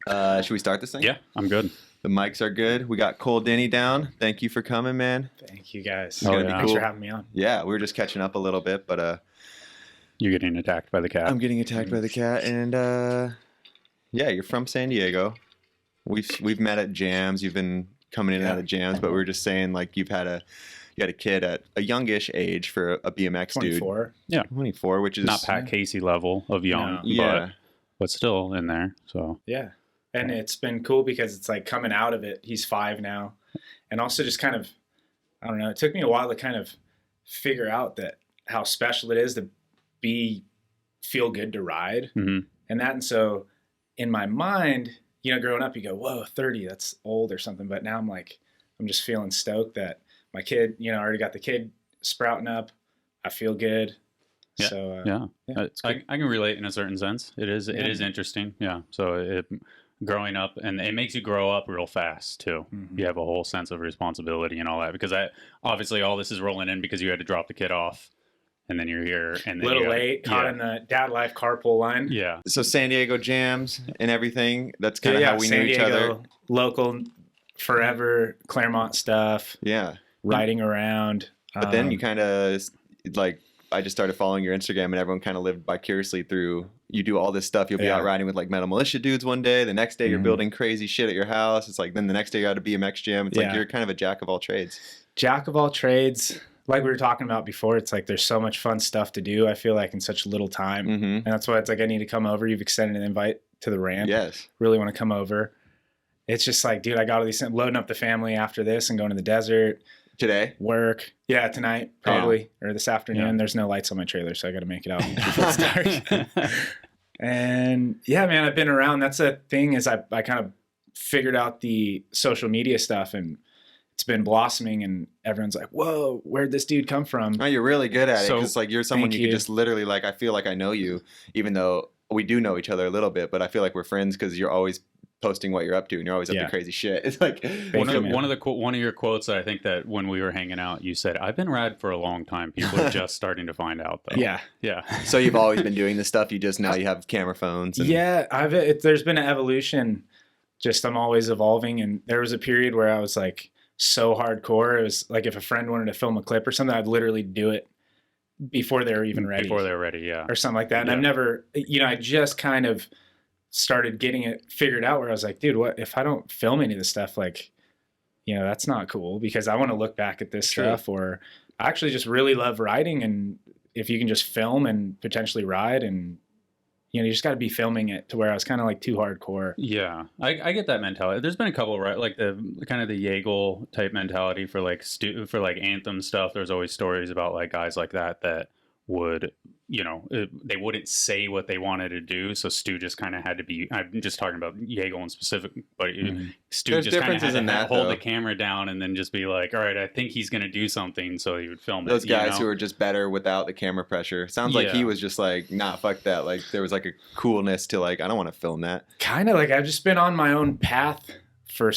Should we start this thing? Yeah, I'm good. The mics are good. We got Kohl Denney down. Thank you for coming, man. Thank you guys. It's gonna be Thanks cool. for having me on. Yeah, we were just catching up a little bit, but You're getting attacked by the cat. I'm getting attacked by the cat, and yeah, you're from San Diego. We've met at jams. You've been coming in and out of jams, but we were just saying like you had a kid at a youngish age for a BMX 24. dude. Yeah, 24, which is not Pat Casey level of young, No. Yeah. but still in there. So Yeah. And it's been cool because it's like coming out of it. He's 5 now. And also just kind of, I don't know, it took me a while to kind of figure out that how special it is to feel good to ride. mhm. And so in my mind, you know, growing up, you go, whoa, 30, that's old or something. But now I'm just feeling stoked that my kid, you know, I already got the kid sprouting up. I feel good. Yeah. So, yeah, it's I good. can relate in a certain sense. It is interesting. Yeah. So growing up, and it makes you grow up real fast too. Mhm. You have a whole sense of responsibility and all that, because obviously all this is rolling in because you had to drop the kid off, and then you're here, and then Little you late, caught in the dad life carpool line. Yeah. So San Diego jams and everything. That's kind of how we San knew each Diego, other. Local, forever, Claremont stuff, Yeah. riding around. But then you kind of like, I just started following your Instagram, and everyone kind of lived vicariously through. You do all this stuff. You'll be out riding with like Metal Mulisha dudes one day. The next day you're Mhm. building crazy shit at your house. It's like then the next day you're at a BMX jam. It's like you're kind of a jack of all trades. Jack of all trades. Like we were talking about before, it's like there's so much fun stuff to do. I feel like in such little time. Mm-hmm. And that's why it's like I need to come over. You've extended an invite to the ramp. Yes. Really want to come over. It's just like, dude, I got all these things, loading up the family after this and going to the desert. Today. Work. Yeah, tonight, probably. Or this afternoon. Yeah. There's no lights on my trailer, so I got to make it out before it starts. And yeah, man, I've been around. That's the thing is I kind of figured out the social media stuff, and it's been blossoming, and everyone's like, whoa, where'd this dude come from? Oh, you're really good at it. So, Because like you're someone thank you could you. just literally like, I feel like I know you, even though we do know each other a little bit, but I feel like we're friends because you're always posting what you're up to, and you're always up to crazy shit. It's like Thank you, man. one of your quotes that I think that when we were hanging out, you said, "I've been rad for a long time. People are just starting to find out, though." Yeah. Yeah. So you've always been doing this stuff. You just now you have camera phones. And, Yeah, there's been an evolution. Just I'm always evolving, and there was a period where I was like so hardcore. It was like if a friend wanted to film a clip or something, I'd literally do it before they were even ready. Before they're ready, yeah. Or something like that. And Yeah. I've never, you know, I just kind of started getting it figured out where I was like, dude, what if I don't film any of this stuff? Like, you know, that's not cool because I want to look back at this True. stuff, or I actually just really love riding. And if you can just film and potentially ride, and, you know, you just got to be filming it to where I was kind of like too hardcore. Yeah, I get that mentality. There's been a couple, right? Like the kind of the Yeagle type mentality for like for like anthem stuff. There's always stories about like guys like that would, you know, they wouldn't say what they wanted to do. So Stu just kind of had to be, I'm just talking about Yeagle in specific, but Stu There's just kind of differences had in to that, hold though. the camera down and then just be like, all right, I think he's going to do something. So he would film those it. guys you know? who are just better without the camera pressure. Sounds like he Yeah. was just like, nah, fuck that. Like there was like a coolness to like, I don't want to film that. Kind of like I've just been on my own path for I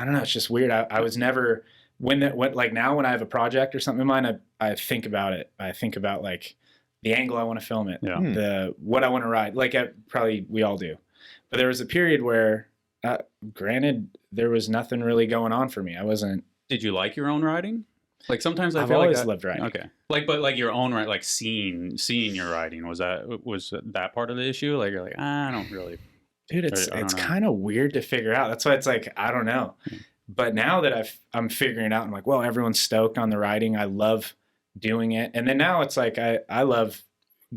don't know. It's just weird. I was never, like now when I have a project or something in mind, I think about it. I think about like the angle I want to film it, Yeah. what I want to ride. Like probably we all do. But there was a period where, granted, there was nothing really going on for me. I wasn't. Did you like your own riding? Like sometimes I I've feel always like loved riding. Okay. But like your own, right? Like seeing your riding, was that part of the issue? Like you're like, I don't really. Dude, it's I don't know. kind of weird to figure out. That's why it's like, I don't know. But now that I'm figuring it out, I'm like, well, everyone's stoked on the riding. I love doing it. And then now it's like, I love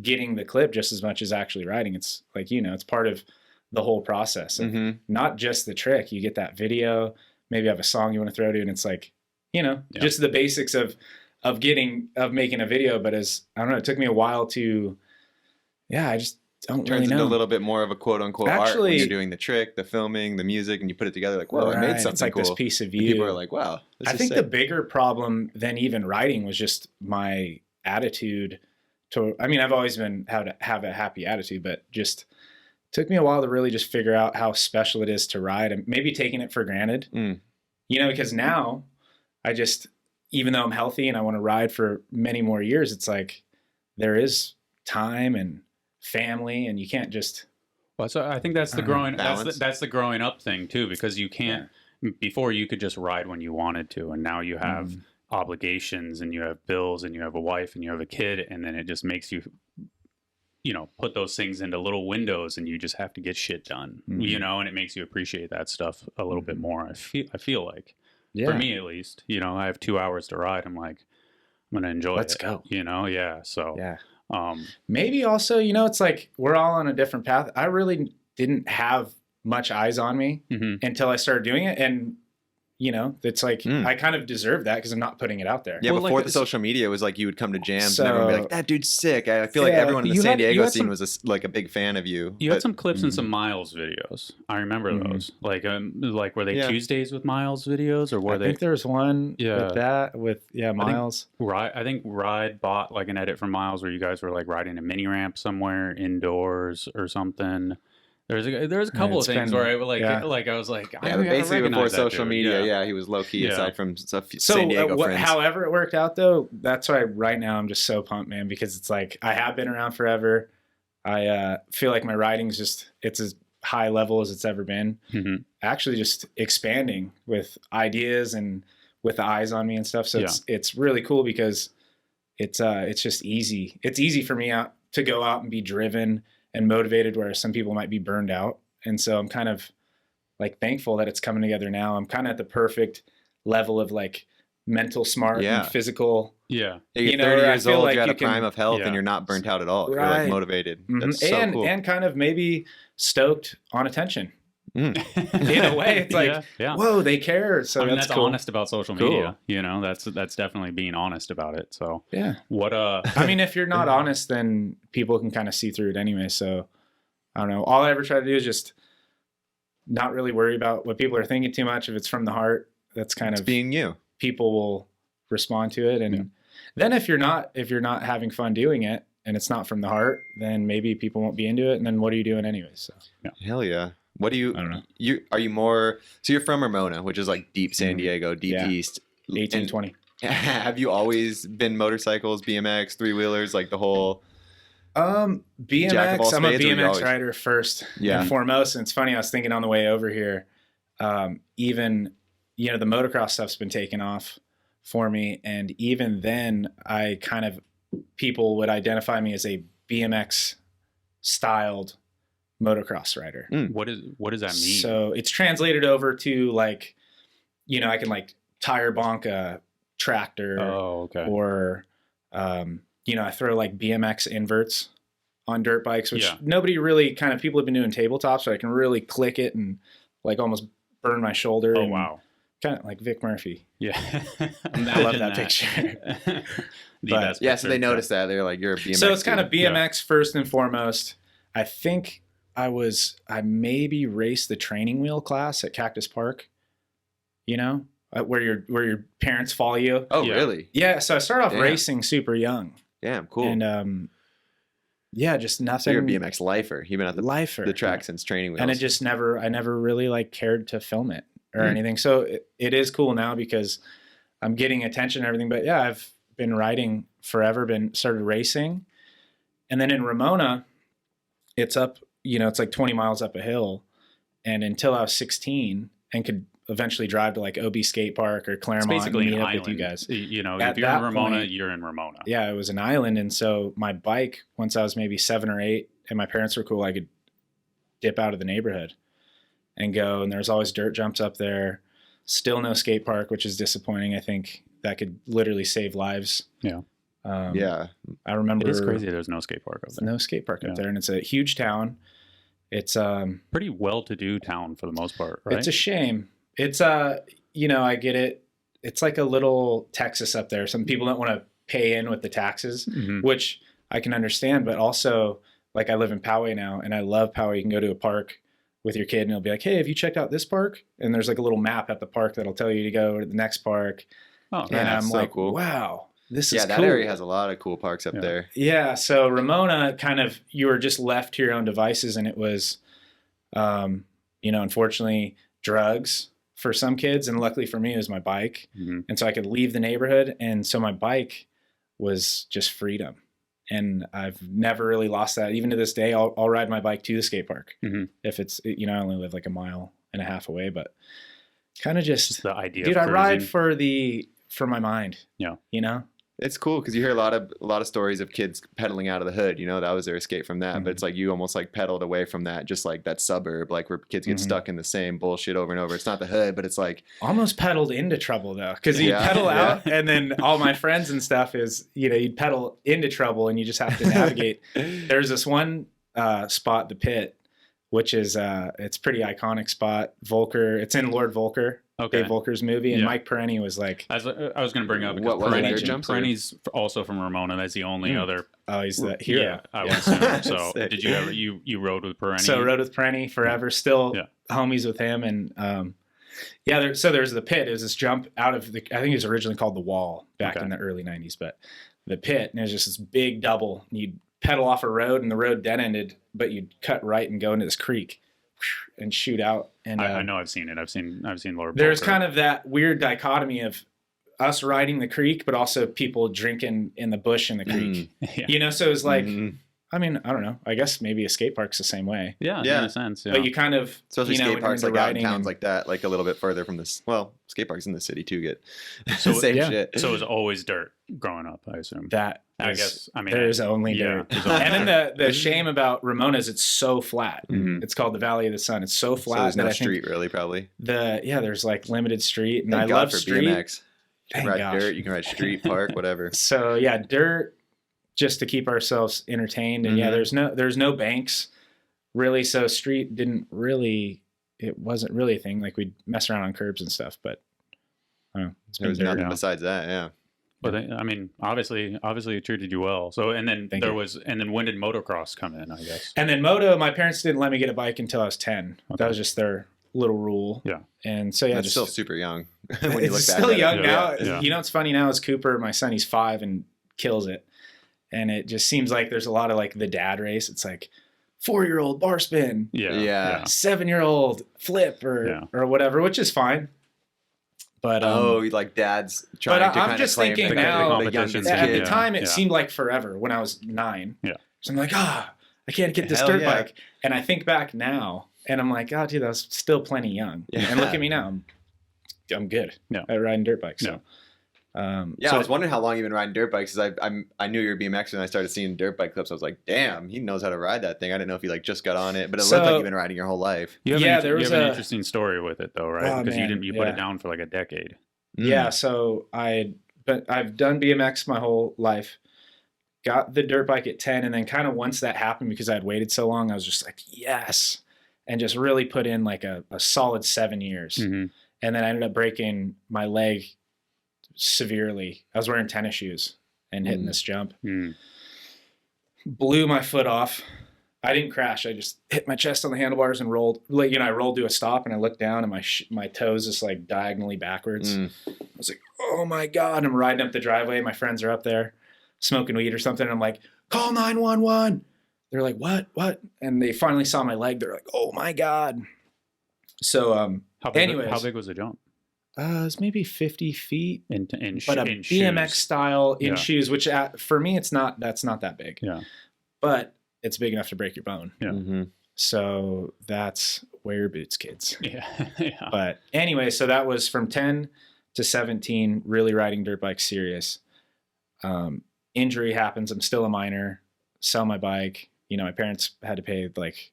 getting the clip just as much as actually riding. It's like, you know, it's part of the whole process. And not just the trick. You get that video, maybe have a song you want to throw to, and it's like, you know, just the basics of making a video. But I don't know, it took me a while to, I just don't Turns really know. into a little bit more of a quote unquote art when Actually- you're doing the trick, the filming, the music, and you put it together like, whoa, I made something It's like cool. this piece of And you. people are like, wow, this I is think sick. the bigger problem than even writing was just my attitude I've always been have a happy attitude, but just took me a while to really just figure out how special it is to ride and maybe taking it for granted, you know, because now even though I'm healthy and I want to ride for many more years, it's like there is time and family, and you can't just Well, so I think that's the growing balance. that's the growing up thing too, because you can't before you could just ride when you wanted to, and now you have obligations and you have bills and you have a wife and you have a kid, and then it just makes you put those things into little windows, and you just have to get shit done, and it makes you appreciate that stuff a little bit more. I feel like, for me at least, I have 2 hours to ride. I'm like, I'm gonna enjoy Let's it. go. Yeah. So yeah. Maybe also, it's like we're all on a different path. I really didn't have much eyes on me until I started doing it. And, it's like I kind of deserve that because I'm not putting it out there. Yeah, Well, before like, the social media, it was like you would come to jams and So- everyone would be like, that dude's sick. I feel like Yeah, everyone in the you San had- you Diego had scene some- was like a big fan of you. you had some clips and some Miles videos. I remember those. Like were they Yeah. Tuesdays with Miles videos, or were I they? think there was one with Miles. I think Ride bought like an edit from Miles where you guys were like riding a mini ramp somewhere indoors or something. There's a couple of things where I I was like, Yeah, I but basically before recognize that social dude. media, he was low key Yeah. aside from San Diego friends. However it worked out though, that's why right now I'm just so pumped, man, because it's like I have been around forever. I feel like my riding's it's as high level as it's ever been. Actually just expanding with ideas and with the eyes on me and stuff. So it's really cool because it's just easy. It's easy for me to go out and be driven and motivated, whereas some people might be burned out. And so I'm kind of like thankful that it's coming together now. I'm kind of at the perfect level of like mental smart and physical. Yeah. You're 30 years old, you're at a prime of health, yeah. and you're not burnt out at all. Right. You're like motivated. That's so cool. And kind of maybe stoked on attention. In a way, it's like, whoa, they care. So I mean, that's that's cool. honest about social media. That's definitely being honest about it. So Yeah. what I mean, if you're not honest, then people can kind of see through it anyway. So I don't know. All I ever try to do is just not really worry about what people are thinking too much. If it's from the heart, that's kind of being you. People will respond to it. And then if you're not having fun doing it and it's not from the heart, then maybe people won't be into it. And then what are you doing anyways? So Hell yeah. What do you? I don't know. Are you more? So you're from Ramona, which is like deep San Diego, deep east. 1820. Have you always been motorcycles, BMX, three wheelers, like the whole? BMX. I'm a BMX rider first and foremost. And it's funny. I was thinking on the way over here, even the motocross stuff's been taken off for me, and even then, I kind of people would identify me as a BMX styled motocross rider. What does that mean? So it's translated over to like, I can like tire bonk a tractor. Oh, okay. Or, I throw like BMX inverts on dirt bikes, which nobody really people have been doing tabletops, so I can really click it and like almost burn my shoulder. Oh, wow. Kind of like Vic Murphy. Yeah. I love that picture. So they noticed that. They're like, you're a BMX. So it's kind of BMX first and foremost. I think I maybe raced the training wheel class at Cactus Park, where your parents follow you. Oh, really? Yeah. So I started off racing super young. Damn, cool. And just nothing. So you're a BMX lifer. You've been at the track since training wheels. And I never really like cared to film it or anything. So it is cool now because I'm getting attention and everything. But yeah, I've been riding forever, started racing. And then in Ramona, it's up, it's like 20 miles up a hill. And until I was 16 and could eventually drive to like OB Skate Park or Claremont and meet up with you guys. If you're in Ramona, you're in Ramona. Yeah, it was an island. And so my bike, once I was maybe 7 or 8 and my parents were cool, I could dip out of the neighborhood and go. And there's always dirt jumps up there. Still no skate park, which is disappointing. I think that could literally save lives. Yeah. I remember. It is crazy there's no skate park up there. No skate park up there. And it's a huge town. It's pretty well-to-do town for the most part, right? It's a shame. It's I get it. It's like a little Texas up there. Some people don't want to pay in with the taxes, which I can understand. But also, like I live in Poway now, and I love Poway. You can go to a park with your kid, and it'll be like, "Hey, have you checked out this park?" And there's like a little map at the park that'll tell you to go to the next park. Oh, and I'm so like, cool. Wow, this is that cool. area has a lot of cool parks up there. Yeah. So Ramona, kind of, you were just left to your own devices, and it was, unfortunately, drugs for some kids, and luckily for me, it was my bike, and so I could leave the neighborhood, and so my bike was just freedom. And I've never really lost that. Even to this day, I'll ride my bike to the skate park. Mm-hmm. If it's, I only live like a mile and a half away, but kind of just the idea. Dude, of I ride cruising. for my mind. Yeah. It's cool because you hear a lot of stories of kids pedaling out of the hood. That was their escape from that. But it's like you almost like pedaled away from that, just like that suburb, like where kids get stuck in the same bullshit over and over. It's not the hood, but it's like almost pedaled into trouble though, because you pedal out, and then all my friends and stuff is you'd pedal into trouble, and you just have to navigate. There's this one spot, the pit, which is it's a pretty iconic spot. Volker, it's in Lord Volker. Okay. Dave Volker's movie, and Mike Perenni was like... I was going to bring up... What was it? Perenni's also from Ramona. That's the only other... Oh, he's the hero. Yeah, I would assume. So did you ever... You rode with Perenni? So rode with Perenni forever. Still homies with him. And so there's the pit. It was this jump out of the... I think it was originally called the Wall back in the early 90s. But the pit, and it was just this big double. You'd pedal off a road, and the road dead-ended, but you'd cut right and go into this creek and shoot out. And I know I've seen it. I've seen Lord There's Volker. kind of that weird dichotomy of us riding the creek, but also people drinking in the bush in the creek. So it's like, I mean, I don't know. I guess maybe a skate park's the same way. Yeah, in a sense. Yeah. But you kind of, especially skate parks like out in towns and, like that, like a little bit further from this. Well, skate parks in the city too get same shit. So it was always dirt growing up, I assume. There's only dirt. And then the shame about Ramona is it's so flat. It's called the Valley of the Sun. It's so flat. So there's no that street really, probably. There's like limited street, and Thank I God love for street. BMX. You can Thank ride gosh. dirt, you can ride street, park, whatever. So dirt just to keep ourselves entertained. And there's no banks really. So street it wasn't really a thing. Like we'd mess around on curbs and stuff, but There was nothing besides that, yeah. But I mean, obviously it treated you well. So, and then when did motocross come in, I guess? And then moto, my parents didn't let me get a bike until I was 10. Okay. That was just their little rule. Yeah. And so, That's still super young. When you look it's back still at young it. now. Yeah. What's funny now is Cooper, my son, he's 5 and kills it. And it just seems like there's a lot of like the dad race. It's like 4-year-old bar spin. Yeah. 7-year-old flip or whatever, which is fine. But like dad's trying to I'm kind just of claim thinking the now. youngest At kid. the time, it seemed like forever when I was 9. Yeah. So I'm like, I can't get this Hell dirt yeah. bike. And I think back now, and I'm like, dude, that was still plenty young. Yeah. And look at me now. I'm good at riding dirt bikes. So. I was wondering how long you've been riding dirt bikes because I knew you were BMX and I started seeing dirt bike clips. I was like, damn, he knows how to ride that thing. I didn't know if you just got on it, but it looked like you've been riding your whole life. You have an interesting story with it though, right? Because you put it down for like a decade. Yeah, so I've done BMX my whole life. Got the dirt bike at 10, and then kind of once that happened, because I had waited so long, I was just like, yes, and just really put in like a solid 7 years. Mm-hmm. And then I ended up breaking my leg severely. I was wearing tennis shoes and hitting this jump. Blew my foot off. I didn't crash. I just hit my chest on the handlebars and rolled. I rolled to a stop, and I looked down, and my toes just like diagonally backwards. I was like, oh my God. I'm riding up the driveway. My friends are up there smoking weed or something. And I'm like, call 911. They're like, what? And they finally saw my leg. They're like, oh my God. So, how big was the jump? It was maybe 50 feet in BMX shoes. Style in shoes, which for me, that's not that big. Yeah. But it's big enough to break your bone. Yeah. Mm-hmm. So that's wear your boots, kids. Yeah. But anyway, so that was from 10 to 17, really riding dirt bikes serious. Injury happens. I'm still a minor. Sell my bike. My parents had to pay like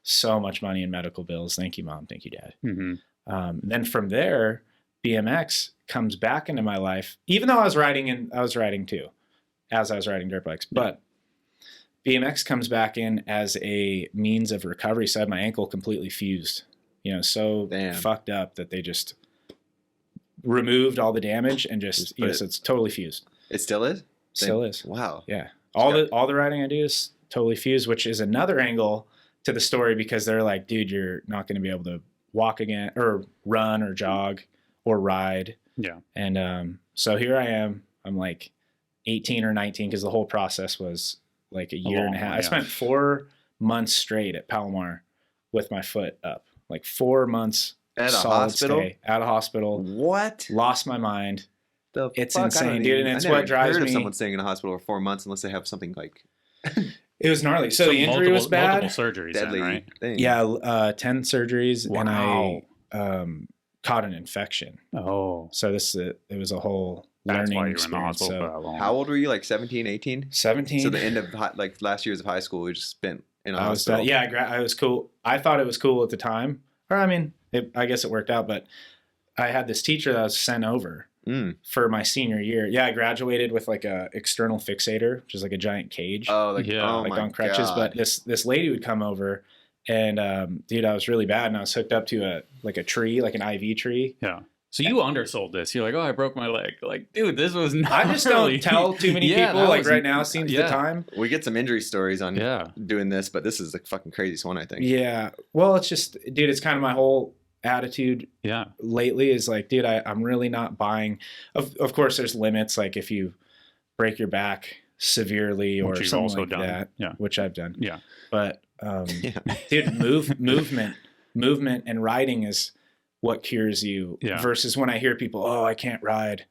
so much money in medical bills. Thank you, Mom. Thank you, Dad. Mm-hmm. Then from there, BMX comes back into my life, even though I was riding too, as I was riding dirt bikes. But BMX comes back in as a means of recovery. So I had my ankle completely fused, fucked up that they just removed all the damage and just, so it's totally fused. It still is? Still is. Wow. Yeah. All the riding I do is totally fused, which is another angle to the story because they're like, dude, you're not going to be able to walk again or run or jog or ride. Yeah. And so here I am. I'm like 18 or 19 because the whole process was like a year and a half. I spent 4 months straight at Palomar with my foot up, like 4 months at a solid hospital. Stay, at a hospital. What? Lost my mind. It's fuck? I insane, don't dude, even- and it's I never what drives heard me. of someone staying in a hospital for 4 months unless they have something like It was gnarly. So the injury was bad. Multiple surgeries, deadly then, right? thing. Yeah, 10 surgeries, and Wow. I caught an infection. Oh, So it was a whole that's learning why you were in the experience. hospital for So that long. How old were you? Like 17, 18? 17. So the end of like last years of high school, we just spent in a I was hospital. I was cool. I thought it was cool at the time, or I mean, I guess it worked out. But I had this teacher that I was sent over for my senior year. Yeah, I graduated with like a external fixator, which is like a giant cage, Oh, like Yeah. oh like my on crutches. God. But this lady would come over, and dude, I was really bad, and I was hooked up to a tree, like an IV tree. Yeah. So you undersold this. You're like, oh, I broke my leg. Like, dude, this was not I just don't tell too many Yeah, people. that Like was- right now seems the time. we get some injury stories on Yeah. doing this, but this is the fucking craziest one, I think. Yeah. Well, it's just, dude, it's kind of my whole attitude Yeah. lately is like, dude, I'm really not buying. Of course, there's limits. Like if you break your back severely or Which you've something also like done. that, Yeah. which I've done. Yeah. But Yeah. dude, movement and riding is what cures you. Yeah. Versus when I hear people, oh, I can't ride.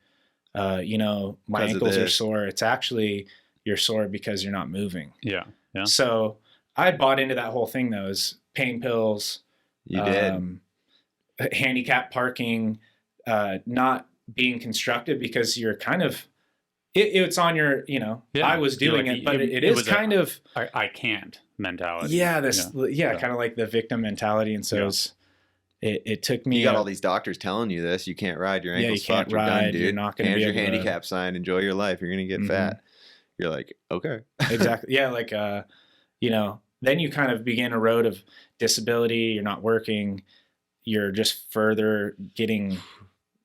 My 'Cause of ankles are this. sore. It's actually you're sore because you're not moving. Yeah. Yeah. So I bought into that whole thing though, is pain pills, You did. handicap parking, not being constructive because you're kind of, it's on your, Yeah. I was You're doing like, it, but it it is was kind of, I can't mentality. yeah, Yeah. kind of like the victim mentality. And so Yeah. it took me, You got all these doctors telling you this. You can't ride. Your Yeah, you ankle's can't fucked. You're done, ride, dude. you're not gonna Here's be your able to- handicap sign. Enjoy your life. You're gonna get Mhm. fat. You're like, okay. exactly. Yeah. Like, then you kind of begin a road of disability. You're not working. You're just further getting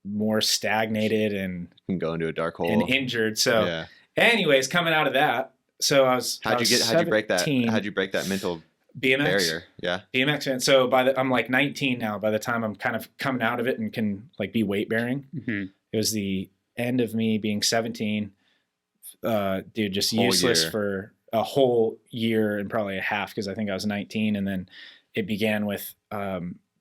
more stagnated and You can go into a dark hole. injured. So yeah. anyways, coming out of that, so I was, How'd you break that? 17, How'd you break that mental BMX barrier? Yeah. BMX fan. So I'm like 19 now. By the time I'm kind of coming out of it and can like be weight bearing, Mhm. it was the end of me being 17. Dude, just Whole useless year. for a whole year and probably a half because I think I was 19, and then it began with,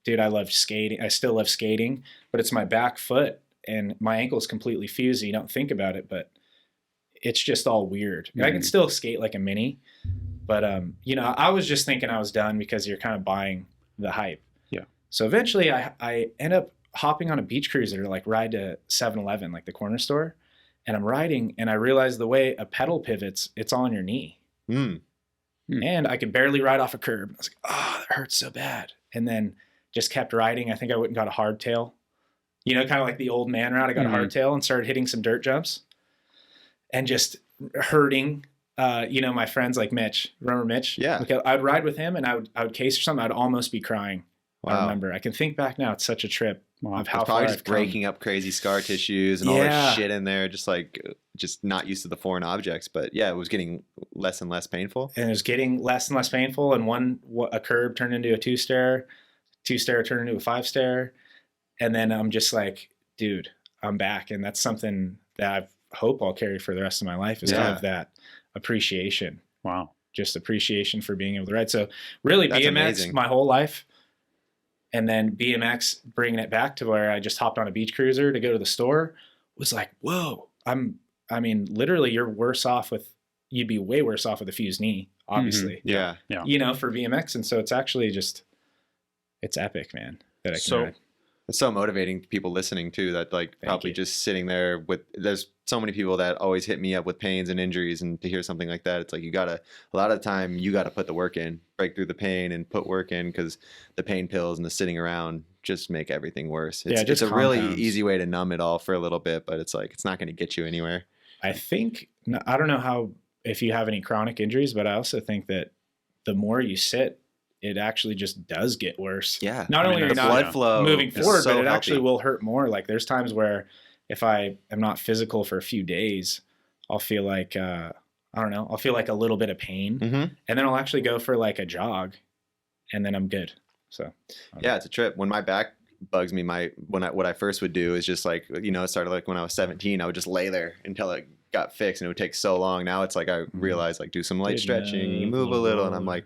dude, I loved skating. I still love skating, but it's my back foot and my ankle is completely fused. You don't think about it, but it's just all weird. I can Mhm. still skate like a mini, but I was just thinking I was done because you're kind of buying the hype. Yeah. So eventually I end up hopping on a beach cruiser to like ride to 7-Eleven, like the corner store, and I'm riding and I realized the way a pedal pivots, it's all on your knee. Mm. And I could barely ride off a curb. I was like, oh, that hurts so bad. And then just kept riding. I think I went and got a hardtail, kind of like the old man route. I got Mhm. a hardtail and started hitting some dirt jumps and just hurting. My friends like Mitch, remember Mitch? Yeah. Like I'd ride with him and I would case or something. I'd almost be crying. I Wow. remember. I can think back now. It's such a trip Wow. of how It's far probably I've just come. breaking up crazy scar tissues and all Yeah. that shit in there. Just not used to the foreign objects. But yeah, it was getting less and less painful. And it was getting less and less painful. And a curb turned into a two-stair turned into a 5-stair. And then I'm just like, dude, I'm back. And that's something that I hope I'll carry for the rest of my life is to Yeah. have that appreciation, Wow. just appreciation for being able to ride. So really That's BMX amazing. my whole life. And then BMX bringing it back to where I just hopped on a beach cruiser to go to the store was like, whoa, literally you'd be way worse off with a fused knee, obviously, Yeah. Yeah. for BMX. And so it's actually it's epic, man, that I can So- ride. It's so motivating to people listening too, that probably you. just sitting there there's so many people that always hit me up with pains and injuries, and to hear something like that, it's like a lot of the time you gotta put the work in, break through the pain and put work in, because the pain pills and the sitting around just make everything worse. Yeah, It's just a really compounds. easy way to numb it all for a little bit, but it's like it's not gonna get you anywhere. I think, I don't know if you have any chronic injuries, but I also think that the more you sit, it actually just does get worse. Yeah. Not only are you the not blood flow moving is forward, so but it actually healthy. will hurt more. Like there's times where if I am not physical for a few days, I'll feel like, I'll feel like a little bit of pain, Mhm. and then I'll actually go for like a jog and then I'm good. So Yeah, it's a trip. When my back bugs me, what I first would do is just like, it started like when I was 17, I would just lay there until it got fixed and it would take so long. Now it's like I realize like do some light stretching, you move a little, and I'm like,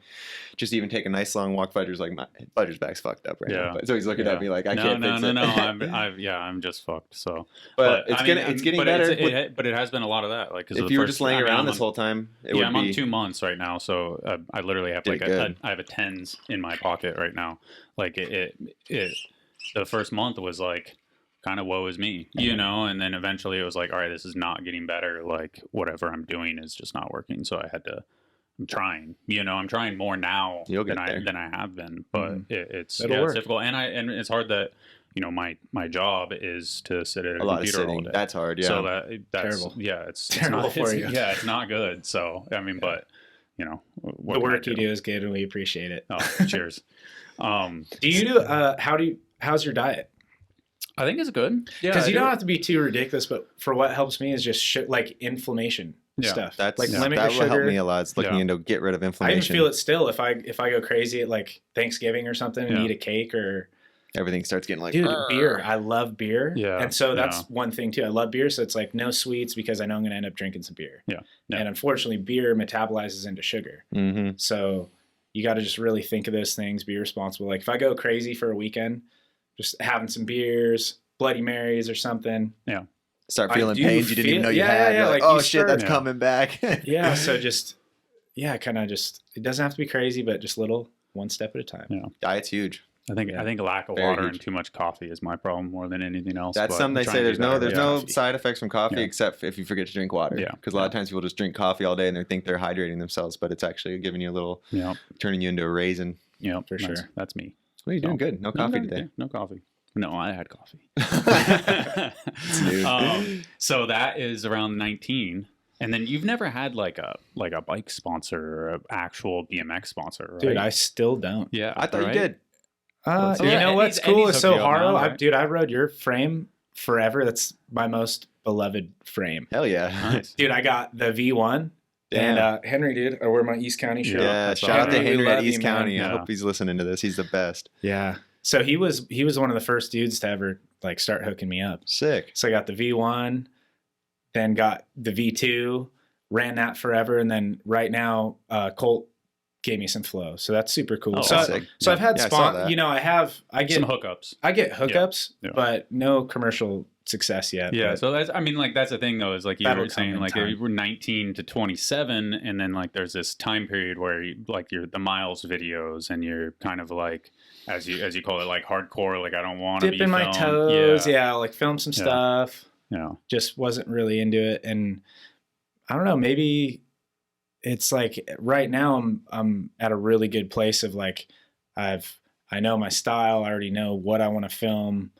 just even take a nice long walk. Fudger's like, my Fudger's back's fucked up right now. So he's looking at me like, I can't fix it. No. I'm just fucked. So, but it's getting better. But it has been a lot of that. Like, if you were just laying around this whole time, I'm on 2 months right now. So I literally have like I have a tens in my pocket right now. Like the first month was like kind of woe is me, you know, and then eventually it was like, all right, this is not getting better. Like whatever I'm doing is just not working. So I'm trying, you know, I'm trying more now than I have been, but it's difficult. And it's hard that, you know, my job is to sit at a computer all day. That's hard. Yeah. So that's terrible. Yeah. It's terrible not, for you. Yeah. It's not good. So, I mean, but you know, the work you do is good and we appreciate it. Oh, cheers. How's your diet? I think it's good. Yeah. Because you don't have to be too ridiculous, but for what helps me is just like inflammation. Stuff that's like limit that your sugar. will help me a lot. It's looking into get rid of inflammation. I even feel it still if I go crazy at like Thanksgiving or something and eat a cake or everything starts getting like beer. I love beer, and so that's one thing too. I love beer, so it's like no sweets because I know I'm going to end up drinking some beer. And unfortunately, beer metabolizes into sugar. So you got to just really think of those things. Be responsible. Like if I go crazy for a weekend, just having some beers, Bloody Marys or something. Start feeling pains you didn't even know you had. Yeah, like, oh shit, that's coming back. So just kind of just it doesn't have to be crazy, but just little, one step at a time. Diet's huge. I think lack of water and too much coffee is my problem more than anything else. That's something they say. There's no side effects from coffee except if you forget to drink water. Because a lot of times people just drink coffee all day and they think they're hydrating themselves, but it's actually giving you a little, turning you into a raisin. Yeah, for sure. That's me. Well, you're doing good. No coffee today. No coffee. No, I had coffee. So that is around 19. And then you've never had like a bike sponsor or an actual BMX sponsor, right? Dude, I still don't. Yeah. I thought you did. You know what's cool is so hard. I rode your frame forever. That's my most beloved frame. Hell yeah. Nice. Dude, I got the V1. And Henry, dude, I wear my East County shirt. Yeah, shout out to Henry at East County. I hope he's listening to this. He's the best. Yeah. So he was one of the first dudes to ever like start hooking me up. Sick. So I got the V1, then got the V2, ran that forever, and then right now Colt gave me some flow. So that's super cool. So I've had I get some hookups. I get hookups, but no commercial success yet. Yeah. So that's the thing though, is like you were saying, like you were 19 to 27, and then like there's this time period where you're the miles videos, and you're kind of like, as you call it, like hardcore, like I don't want to be dipping my toes. Yeah. Like film some stuff. Yeah. Just wasn't really into it. And I don't know, maybe it's like right now I'm at a really good place of like, I know my style. I already know what I want to film,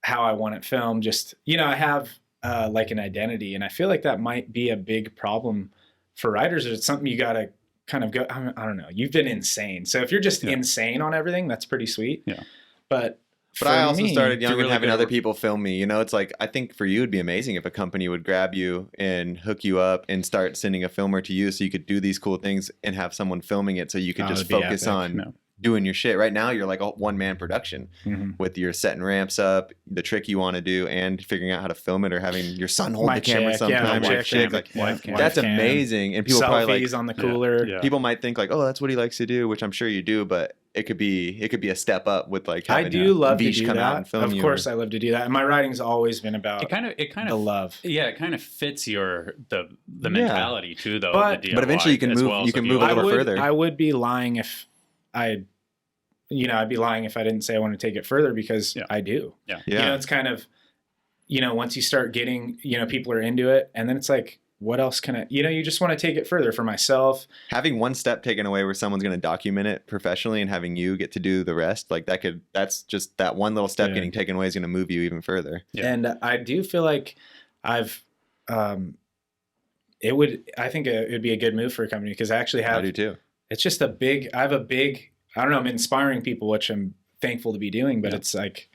how I want it filmed. Just, I have like an identity, and I feel like that might be a big problem for writers. It's something you got to kind of go, I don't know. You've been insane. So if you're just insane on everything, that's pretty sweet. Yeah. But I also started young and having other people film me. It's like, I think for you, it'd be amazing if a company would grab you and hook you up and start sending a filmer to you so you could do these cool things and have someone filming it so you could just focus on doing your shit. Right now, you're like a one-man production with your setting ramps up, the trick you want to do, and figuring out how to film it, or having your son hold the camera sometimes. That's amazing. And people probably like on the cooler. Yeah. People might think like, oh, that's what he likes to do, which I'm sure you do, but it could be a step up with like having I do love to do come that. Out and film of course, I love to do that. And my writing's always been about it kind of love. Yeah, it kind of fits the mentality too, though. But eventually you can move. You can move a little further. I would be lying if I'd be lying if I didn't say I want to take it further, because I do. Yeah. It's kind of, once you start getting, people are into it, and then it's like, what else can I, you just want to take it further for myself. Having one step taken away where someone's going to document it professionally and having you get to do the rest, like that's just that one little step getting taken away is going to move you even further. Yeah. And I do feel like I think it would be a good move for a company, because I actually have, I do too. It's just I have a big, I don't know, I'm inspiring people, which I'm thankful to be doing, but it's like,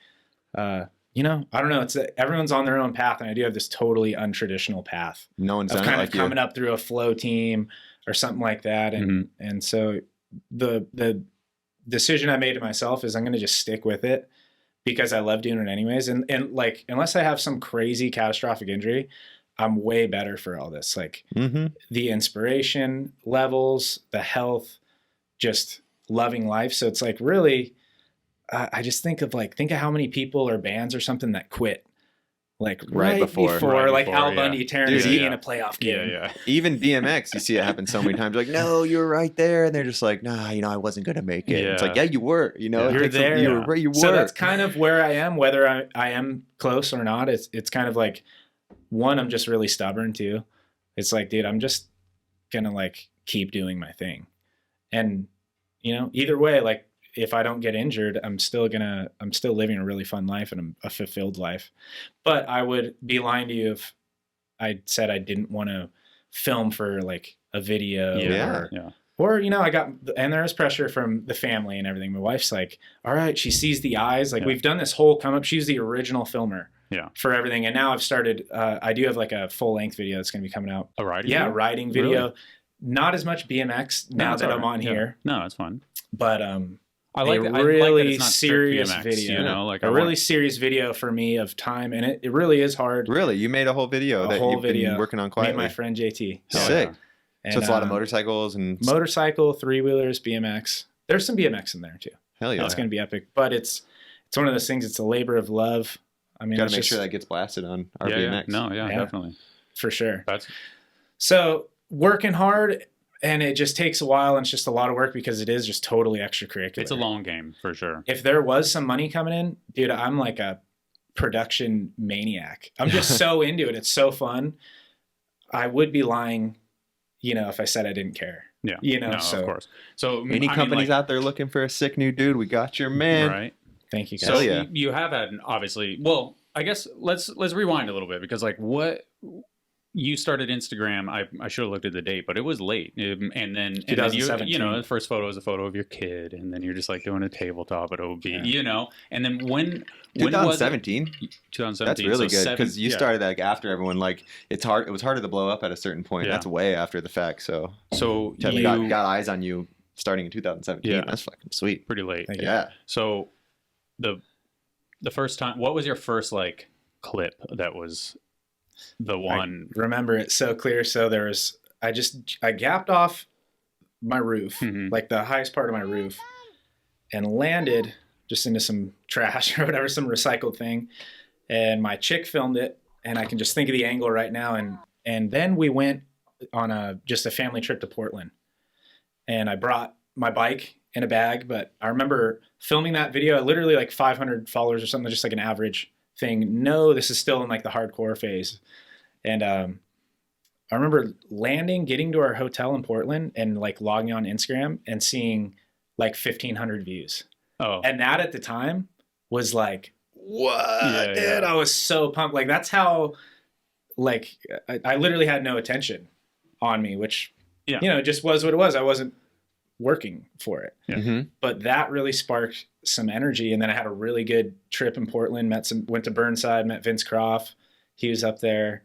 I don't know. It's everyone's on their own path, and I do have this totally untraditional path. No one's done kind it of like coming up through a flow team or something like that, and so the decision I made to myself is I'm going to just stick with it because I love doing it anyways, and like unless I have some crazy catastrophic injury, I'm way better for all this. Like the inspiration levels, the health, just loving life. So it's like really, I just think of how many people or bands or something that quit. Like right before like Al Bundy tearing his knee in a playoff game. Yeah. Even BMX, you see it happen so many times. Like, no, you were right there, and they're just like, nah, I wasn't gonna make it. Yeah. It's like, yeah, you were. You're there. You were. So that's kind of where I am, whether I am close or not. It's kind of like, one, I'm just really stubborn too. It's like, dude, I'm just gonna like keep doing my thing, and either way, like, if I don't get injured, I'm still living a really fun life and a fulfilled life. But I would be lying to you if I said I didn't want to film for like a video or and there is pressure from the family and everything. My wife's like, all right, she sees the eyes. Like we've done this whole come up. She's the original filmer for everything. And now I've started, I do have like a full length video that's going to be coming out. A riding video? Riding video. Really? Not as much BMX now that I'm on here. No, it's fun. But, I like a really that serious BMX, video, like a really serious video for me of time. And it really is hard. Really? You made a whole video been working on quietly? Me and my friend JT. Sick. And, so it's a lot of motorcycles and... Motorcycle, three-wheelers, BMX. There's some BMX in there too. Hell yeah. It's going to be epic. But it's one of those things, it's a labor of love. I mean, got to make sure that gets blasted on our BMX. Definitely. For sure. So working hard... And it just takes a while, and it's just a lot of work because it is just totally extracurricular. It's a long game, for sure. If there was some money coming in, dude, I'm like a production maniac. I'm just so into it. It's so fun. I would be lying, if I said I didn't care. Yeah. So, of course. So any companies out there looking for a sick new dude, we got your man. Right. Thank you, guys. So you have had, obviously, well, I guess let's rewind a little bit, because like you started Instagram. I should have looked at the date, but it was late. And then 2017. The first photo is a photo of your kid, and then you're just like doing a tabletop at OB, And then when 2017? 2017. That's really good, because you started that after everyone. Like it was harder to blow up at a certain point. That's way after the fact. So you got eyes on you starting in 2017. Yeah. That's fucking sweet. Pretty late. Yeah. So the first time, what was your first like clip that was the one? I remember it so clear. So there was, I gapped off my roof, like the highest part of my roof, and landed just into some trash or whatever, some recycled thing. And my chick filmed it, and I can just think of the angle right now. And then we went on just a family trip to Portland, and I brought my bike in a bag. But I remember filming that video, literally like 500 followers or something, just like an average thing. No, this is still in like the hardcore phase. And I remember landing, getting to our hotel in Portland, and like logging on Instagram and seeing like 1,500 views. Oh. And that at the time was like, what? Yeah, Dude, I was so pumped. Like that's how, like, I literally had no attention on me, which, just was what it was. I wasn't working for it. Yeah. But that really sparked some energy. And then I had a really good trip in Portland, went to Burnside, met Vince Croft. He was up there.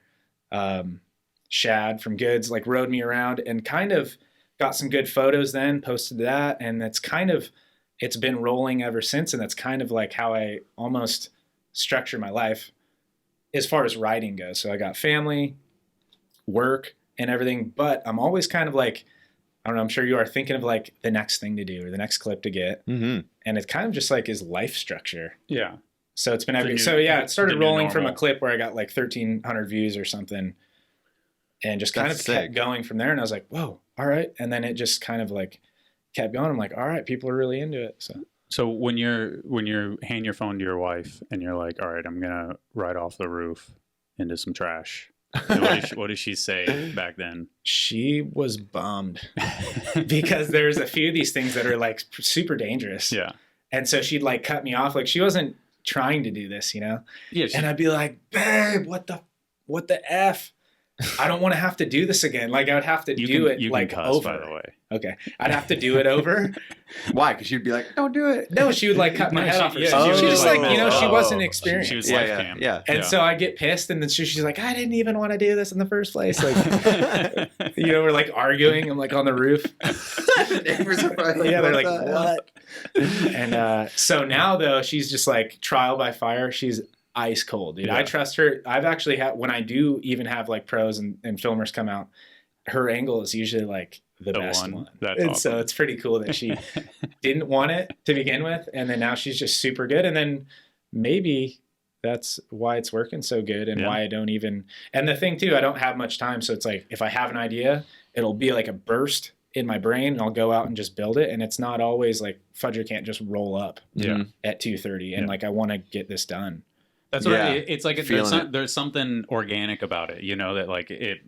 Shad from Goods like rode me around and kind of got some good photos then, posted that. And it's been rolling ever since. And that's kind of like how I almost structure my life as far as riding goes. So I got family, work, and everything, but I'm always kind of like, I don't know, I'm sure you are thinking of like the next thing to do or the next clip to get. And it's kind of just like his life structure. Yeah. So it's been epic. So yeah, it started rolling from a clip where I got like 1,300 views or something, and just kind of kept going from there. And I was like, whoa, all right. And then it just kind of like kept going. I'm like, all right, people are really into it. So when you hand your phone to your wife and you're like, all right, I'm gonna ride off the roof into some trash, what did she say back then? She was bummed because there's a few of these things that are like super dangerous. Yeah. And so she'd like cut me off. Like she wasn't trying to do this, Yeah. And I'd be like, babe, what the F? I don't want to have to do this again. Like I would have to do it like cuss, over. By the way. Okay. I'd have to do it over. Why? Because you'd be like, don't do it. No, she would like cut my head off. She just like, she wasn't experienced. She was life cam. Yeah. And so I get pissed, and then she's like, I didn't even want to do this in the first place. Like, we're like arguing. I'm like on the roof. The neighbors are probably they're like, what? And so now though, she's just like trial by fire. She's ice cold, dude. Yeah. I trust her. I've actually had, when I do even have like pros and filmers come out, her angle is usually like the best one. That's and awesome. so it's pretty cool that she didn't want it to begin with, and then now she's just super good. And then maybe that's why it's working so good, and why I don't even. And the thing too, I don't have much time, so it's like if I have an idea, it'll be like a burst in my brain, and I'll go out and just build it. And it's not always like Fudger can't just roll up at 2:30, and like I want to get this done. That's what it's like. There's something organic about it, you know, that like it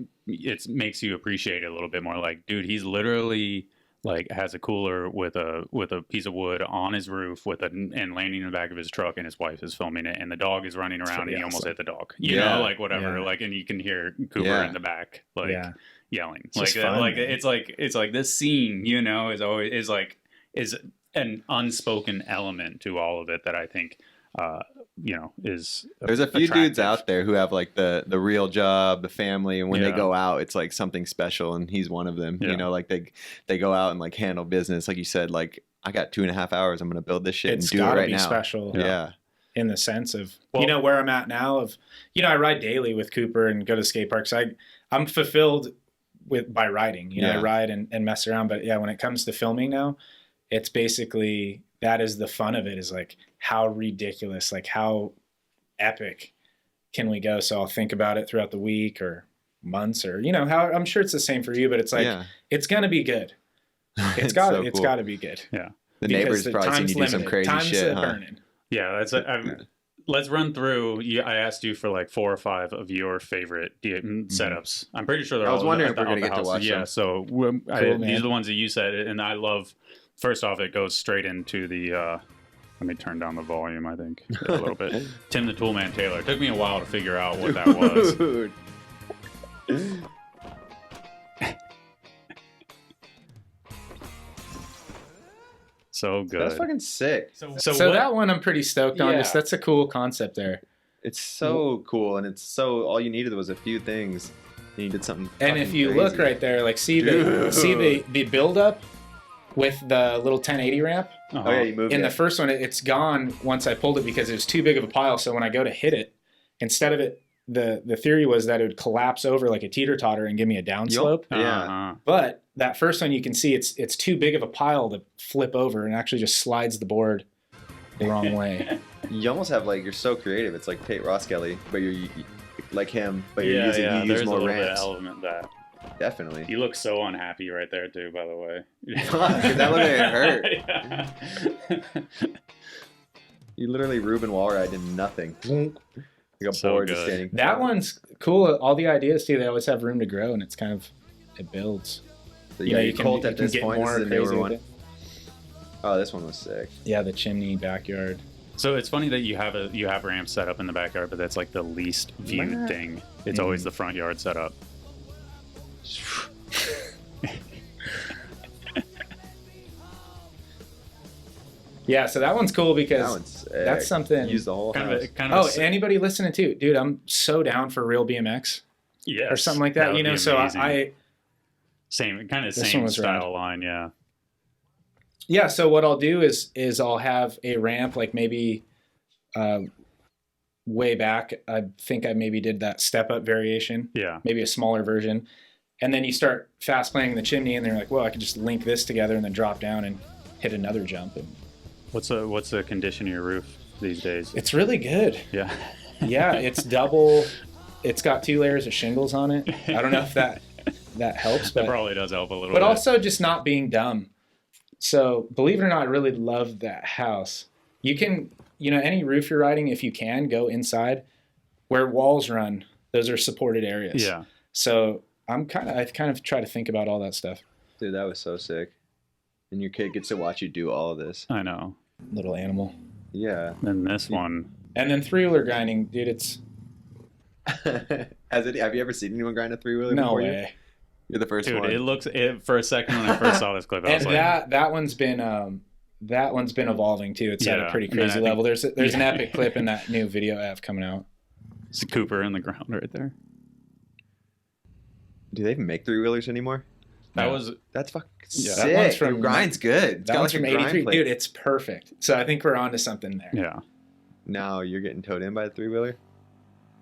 makes you appreciate it a little bit more. Like, dude, he's literally like has a cooler with a piece of wood on his roof and landing in the back of his truck, and his wife is filming it, and the dog is running around, and he almost hit the dog. You know, like whatever, like, and you can hear Cooper in the back, like yelling, it's like fun, like it's like this scene, you know, is an unspoken element to all of it that I think. You know, is there's a few dudes out there who have like the real job, the family, and when they go out, it's like something special, and he's one of them. You know, like they go out and like handle business, like you said. Like, I got 2.5 hours, I'm gonna build this shit and do it right now. It's gotta be special, in the sense of you know where I'm at now. Of I ride daily with Cooper and go to skate parks. I'm fulfilled by riding. You know, I ride and mess around. But when it comes to filming now, it's basically. That is the fun of it, is like how ridiculous, like how epic can we go? So I'll think about it throughout the week or months, or how I'm sure it's the same for you, but it's like it's gonna be good. It's got to be good. Yeah, the neighbors probably seen you do some crazy shit. Burning. Yeah, that's let's run through. I asked you for like 4 or 5 of your favorite setups. I'm pretty sure they're all. I was wondering if we're gonna get to watch them. Yeah, so these are the ones that you said, and I love. First off, it goes straight into the, let me turn down the volume, I think, a little bit. Tim the Toolman Taylor. It took me a while to figure out what that was. So good. That's fucking sick. So that one I'm pretty stoked on. That's a cool concept there. It's so cool, and it's so, all you needed was a few things. And you did something And if you crazy. look right there, like see the build-up with the little 1080 ramp. Oh yeah, you moved in the first one, it's gone once I pulled it because it was too big of a pile. So when I go to hit it, instead of it, the theory was that it would collapse over like a teeter-totter and give me a downslope. Yeah. But that first one, you can see it's too big of a pile to flip over, and actually just slides the board the wrong way. You almost have like, you're so creative. It's like Tate Roskelley, but you're like him, but you're using you use more ramps. Bit of element that. Definitely. You look so unhappy right there too, by the way. Because that looked like it hurt. You literally Ruben Wallride did nothing. Like a board just standing. That one's cool. All the ideas too, they always have room to grow, and it's kind of, it builds. So you Colt at this point. This is a newer one. Oh, this one was sick. Yeah, the chimney backyard. So it's funny that you have ramps set up in the backyard, but that's like the least viewed thing. It's always the front yard setup. Yeah, so that one's cool because that's something. Use the whole house. Anybody listening too, dude? I'm so down for real BMX, or something like that. So I same style line, Yeah, so what I'll do is I'll have a ramp, like maybe way back. I think I maybe did that step up variation. Yeah, maybe a smaller version. And then you start fast playing the chimney, and they're like, well, I can just link this together and then drop down and hit another jump. And what's the condition of your roof these days? It's really good. Yeah. Yeah, it's double. It's got 2 layers of shingles on it. I don't know if that helps. But that probably does help a little bit. But also just not being dumb. So believe it or not, I really love that house. You can, any roof you're riding, if you can, go inside where walls run. Those are supported areas. Yeah. So I kind of try to think about all that stuff. Dude, that was so sick. And your kid gets to watch you do all of this. I know. Little animal. Yeah. And this one. And then 3-wheeler grinding, dude, it's... Have you ever seen anyone grind a 3-wheeler no before way. You're the first dude, one. It for a second when I first saw this clip, I was like... that one's been evolving too. It's at a pretty crazy level. There's an epic clip in that new video I have coming out. It's Cooper in the ground right there. Do they even make 3-wheelers anymore? That's fucking sick. That one's from grind's good. That one's from '83, dude. It's perfect. So I think we're onto something there. Yeah. now you're getting towed in by the 3-wheeler.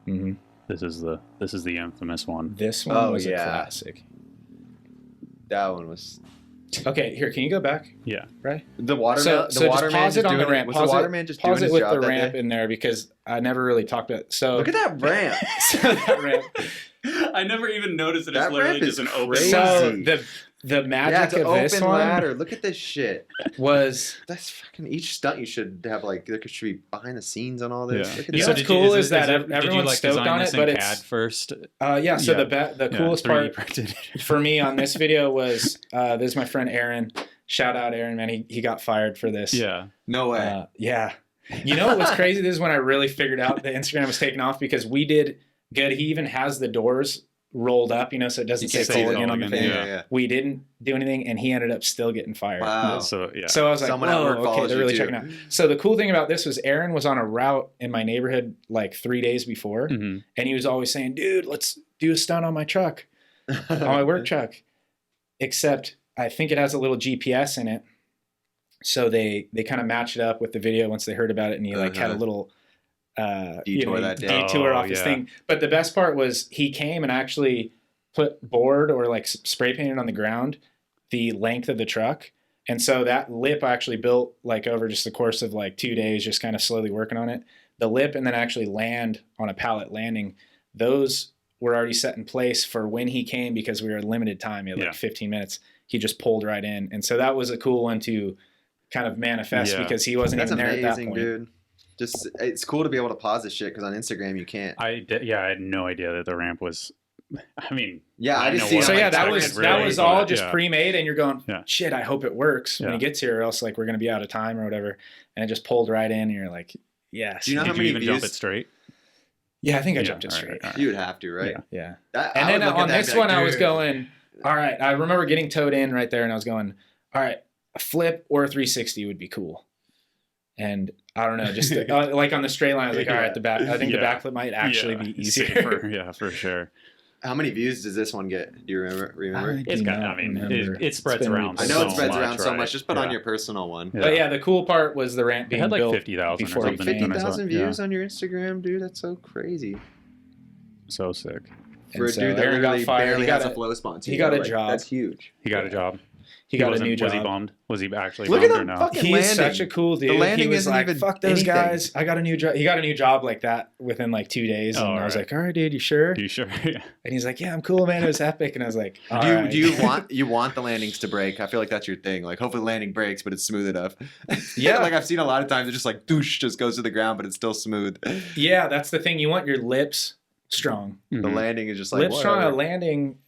Mm-hmm. This is the infamous one. This one was a classic. That one was. Okay, here, can you go back? Yeah. Right? The waterman. So the waterman just pause it on the ramp. Was the waterman just doing pause his it with job the that ramp day? in there because I never really talked about it. So Look at that ramp. so that ramp. I never even noticed it. That It's literally ramp just is an open. crazy. So the Yeah, magic it's an of this open one ladder. Look at this shit. was That's fucking each stunt. You should have like there should be behind the scenes on all this. Yeah. Look at You know that. what's cool is that did you, everyone's like, stoked design on this it, but in it's CAD first. yeah. So Yeah. the coolest 3D part printed. for me on this video was this is my friend Aaron. Shout out Aaron, man. He got fired for this. Yeah. No way. Yeah. You know what was crazy? This is when I really figured out the Instagram was taking off because we did good. He even has the doors rolled up, you know, so it doesn't say Kohl again on the thing. Yeah. We didn't do anything, and he ended up still getting fired. Wow. So yeah. So I was like, Someone at whoa, work okay, follows they're you really too. checking out. So the cool thing about this was Aaron was on a route in my neighborhood like 3 days before, Mhm. and he was always saying, dude, let's do a stunt on my truck, on my work truck. Except I think it has a little GPS in it. So they kind of matched it up with the video once they heard about it, and he like had a little Detour that day. detour Oh, off his yeah. thing. But the best part was he came and actually put board or like spray painted on the ground the length of the truck. And so that lip I actually built like over just the course of like 2 days, just kind of slowly working on it. The lip and then actually land on a pallet landing. Those were already set in place for when he came because we were limited time. He had like 15 minutes. He just pulled right in. And so that was a cool one to kind of manifest because he wasn't That's even there amazing, at that point. dude. Just it's cool to be able to pause this shit because on Instagram you can't. I had no idea that the ramp was. I mean, Yeah, I I just know see. what So it on, yeah, like, that Twitter was and that really, was but- all just yeah. pre-made, and you're going, Yeah. shit, I hope it works when Yeah. he gets here, or else like we're gonna be out of time or whatever. And it just pulled right in, and you're like, yes. Do you know how did many you even views? jump it straight? Yeah, I think I Yeah, jumped it all right, straight. all right. You would have to, right? Yeah. Yeah. I And then would look at on that and this be like, one, I was dude. going, all right. I remember getting towed in right there, and I was going, all right, a flip or a 360 would be cool. And I don't know, just like on the straight line, I was like, all right, the back. I think the backflip might actually be easier. Safer. Yeah, for sure. How many views does this one get? Do you remember? It's got. I mean, it spreads It's been around. I know it so spreads much, around so right? much. Just put Yeah. on your personal one. Yeah. But yeah, the cool part was the ramp It being had like built 50,000 or before Like something. he came. 50,000 Yeah. views on your Instagram, dude. That's so crazy. So sick. For a And so dude that Aaron got literally fired. barely He got has a a- flow sponsor. he got a like, job. That's huge. He got a job. He got a wasn't- new job. Was he bummed? Was he actually Look at bummed or him no? fucking He's landing. such a cool dude. The landing he was isn't like, even fuck those anything. guys. I got a new job. He got a new job like that within like 2 days. And Oh, I was right. like, all right, dude, you sure? You sure? Yeah. And he's like, yeah, I'm cool, man. It was epic. And I was like, all Do you, right. do you want the landings to break? I feel like that's your thing. Like hopefully the landing breaks, but it's smooth enough. Yeah. Like I've seen a lot of times it just like douche just goes to the ground, but it's still smooth. Yeah, that's the thing. You want your lips strong. The Mhm. landing is just like Lips strong, a whatever. landing,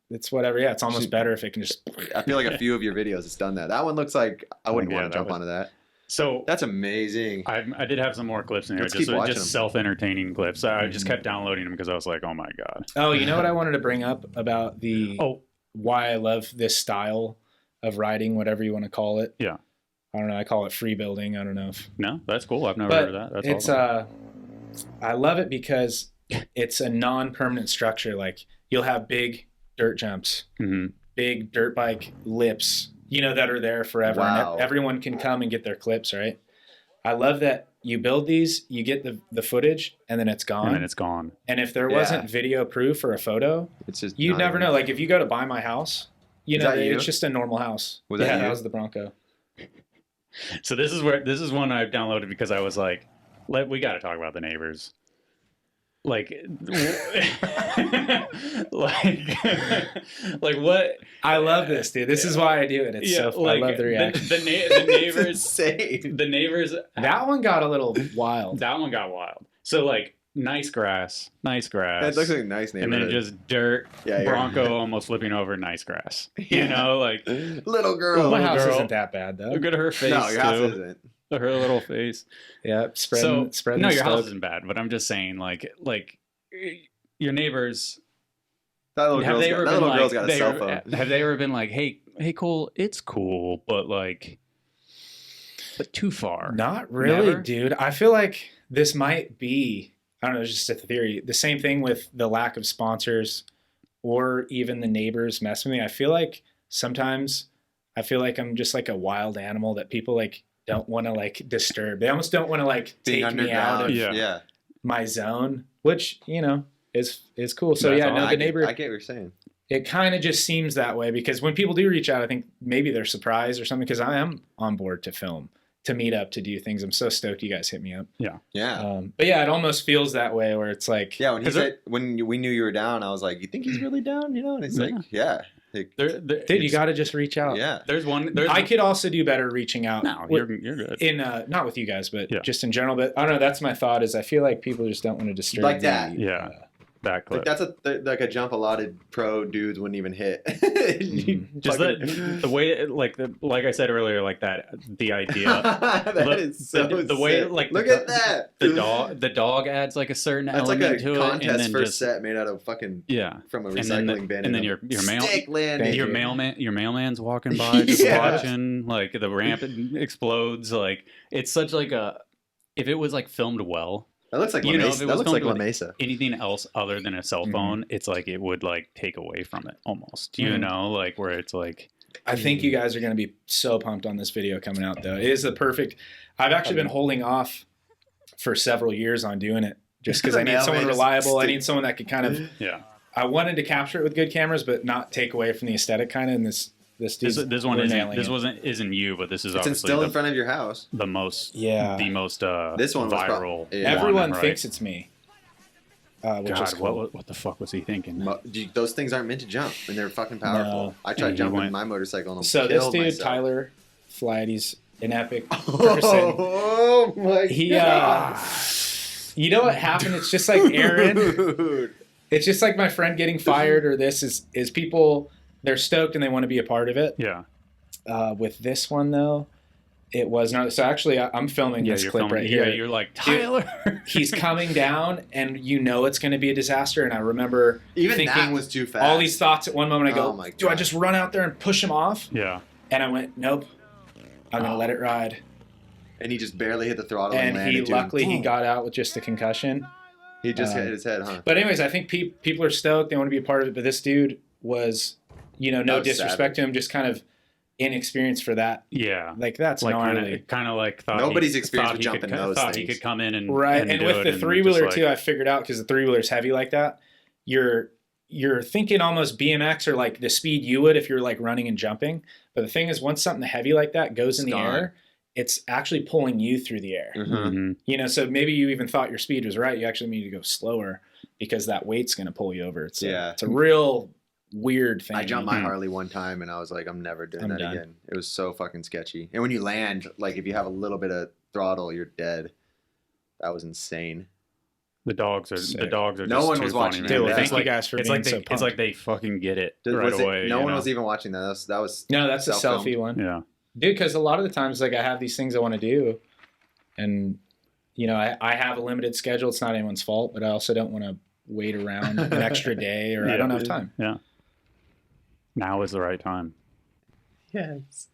it's whatever. Yeah, it's almost Shoot. better if it can just. I feel like a few of your videos has done that. That one looks like I wouldn't Yeah, want to that jump was- onto that. So That's amazing. I did have some more clips in here, Let's keep watching them. just self-entertaining clips. I just Mm-hmm. kept downloading them because I was like, oh my god. Oh, you know what I wanted to bring up about the Oh, why I love this style of riding, whatever you want to call it. Yeah. I don't know. I call it free building. I don't know if. no, that's cool. I've never But heard of that. That's it's awesome. I love it because it's a non-permanent structure. Like you'll have big dirt jumps, Mhm. big dirt bike lips, you know, that are there forever. Wow. And everyone can come and get their clips, right? I love that you build these, you get the footage, and then it's gone. And then it's gone. And if there Yeah. wasn't video proof or a photo, It's just you'd not never even- know. Like if you go to buy my house, you Is know, that you? it's just a normal house. Was that yeah, you? that was the Bronco. So this is one I've downloaded because I was like, we got to talk about the neighbors. Like, like what? I love this, dude. This is why I do it. It's so fun. I love the reaction. The It's neighbors, insane. the neighbors. That one got a little wild. That one got wild. So like, nice grass. That looks like a nice and neighborhood. then just dirt. Yeah, you're- Bronco almost flipping over nice grass. Yeah. You know, like little girl. My little house girl. isn't that bad though. look at her face. No, your house too. isn't. Her little face. Yeah, spreading. No, your the house stoke. isn't bad, but I'm just saying, like your neighbors. That little Have they ever been girl's like? got a cell phone. Have they ever been like, hey, Cole, it's cool, but too far. Not really, Never? dude. I feel like this might be, I don't know, just a theory. The same thing with the lack of sponsors or even the neighbors mess with me. I feel like sometimes I'm just like a wild animal that people like don't want to like disturb. They almost don't want to like Being take me out of Yeah. my zone, which, you know, is cool. So That's yeah, all. no, I the get neighbor, what you're saying. it kind of just seems that way because when people do reach out, I think maybe they're surprised or something because I am on board to film, to meet up, to do things. I'm so stoked you guys hit me up. Yeah. But yeah, it almost feels that way where it's like, Yeah, when he said when we knew you were down, I was like, "You think he's really down?" You know, and he's like, "Yeah, like, dude, you got to just reach out. yeah." There's one. I could also do better reaching out. No, you're good. In not with you guys, but Yeah. just in general. But I don't know. That's my thought. Is I feel like people just don't want to disturb Like that. Yeah. That clip. Like that's like a jump a lot of pro dudes wouldn't even hit. Just the way, like I said earlier, like that, the idea. That is so the way, sick. like look at that. the dog adds like a certain That's like element a to it, and contest then first just set made out of fucking from a and then recycling bin. and then your mail. stick landing. Your mailman's walking by, just Yeah. watching. Like the ramp explodes. Like it's such like a. If it was like filmed well, That looks like La you know, Mesa. if it That was looks like La filmed with Mesa. anything else other than a cell Mhm. phone, it's like it would like take away from it almost. You Mhm. know, like where it's like. I think you guys are going to be so pumped on this video coming out, though. It is the perfect. I've actually been holding off for several years on doing it, just because I need someone reliable. I need someone that could kind of. Yeah. I wanted to capture it with good cameras, but not take away from the aesthetic, kind of. And this This one isn't you, but this is It's obviously still in front of your house. the most This one was viral. yeah. Everyone right? thinks it's me. Which is God, cool. what the fuck was he thinking? Those things aren't meant to jump, and they're fucking powerful. No. I tried He jumping went- my motorcycle and So this killed dude, myself. Tyler Flight, he's an epic person. Oh my He, god! You know what happened? It's just like Aaron. Dude. It's just like my friend getting fired, or this is people, they're stoked and they want to be a part of it. Yeah. With this one though, it was not. So actually, I'm filming this you're clip filming, right here. Yeah, you're like, Tyler. He's coming down, and you know it's going to be a disaster. And I remember Even thinking that was too fast. all these thoughts at one moment. I go, Oh my do I God. just run out there and push him off? Yeah. And I went, nope. I'm going to let it ride. And he just barely hit the throttle And landed, he dude. luckily he Boom. got out with just a concussion. He just hit his head, huh? But anyways, I think people are stoked. They want to be a part of it. But this dude was, no That was disrespect to him, just kind of inexperienced for that. Yeah. Like that's Like gnarly. kind of like thought Nobody's he, experienced thought with he jumping could, those thought he things. could come in and Right, and and do with it the and three just, wheeler like, too, I figured out because the three wheeler's heavy like that. You're thinking almost BMX or like the speed you would if you're like running and jumping. But the thing is, once something heavy like that goes in the gone. air, it's actually pulling you through the air. Mhm. Mhm. So maybe you even thought your speed was right. You actually need to go slower because that weight's going to pull you over. It's a real weird thing. I jumped my Mhm. Harley one time, and I was like, I'm never doing I'm that done. again. It was so fucking sketchy. And when you land, like if you have a little bit of throttle, you're dead. That was insane. The dogs are Sick. no No one was watching Dude, Yeah. thank It's you guys for it's being like they, so it's pumped. like they fucking get it Was right it- away. no you one know? was even watching that. That was No, that's a self-filmed. selfie one. Yeah. Dude, because a lot of the times, like I have these things I want to do, and I have a limited schedule. It's not anyone's fault, but I also don't want to wait around an extra day, or I Yeah. don't have time. Now is the right time. Yes.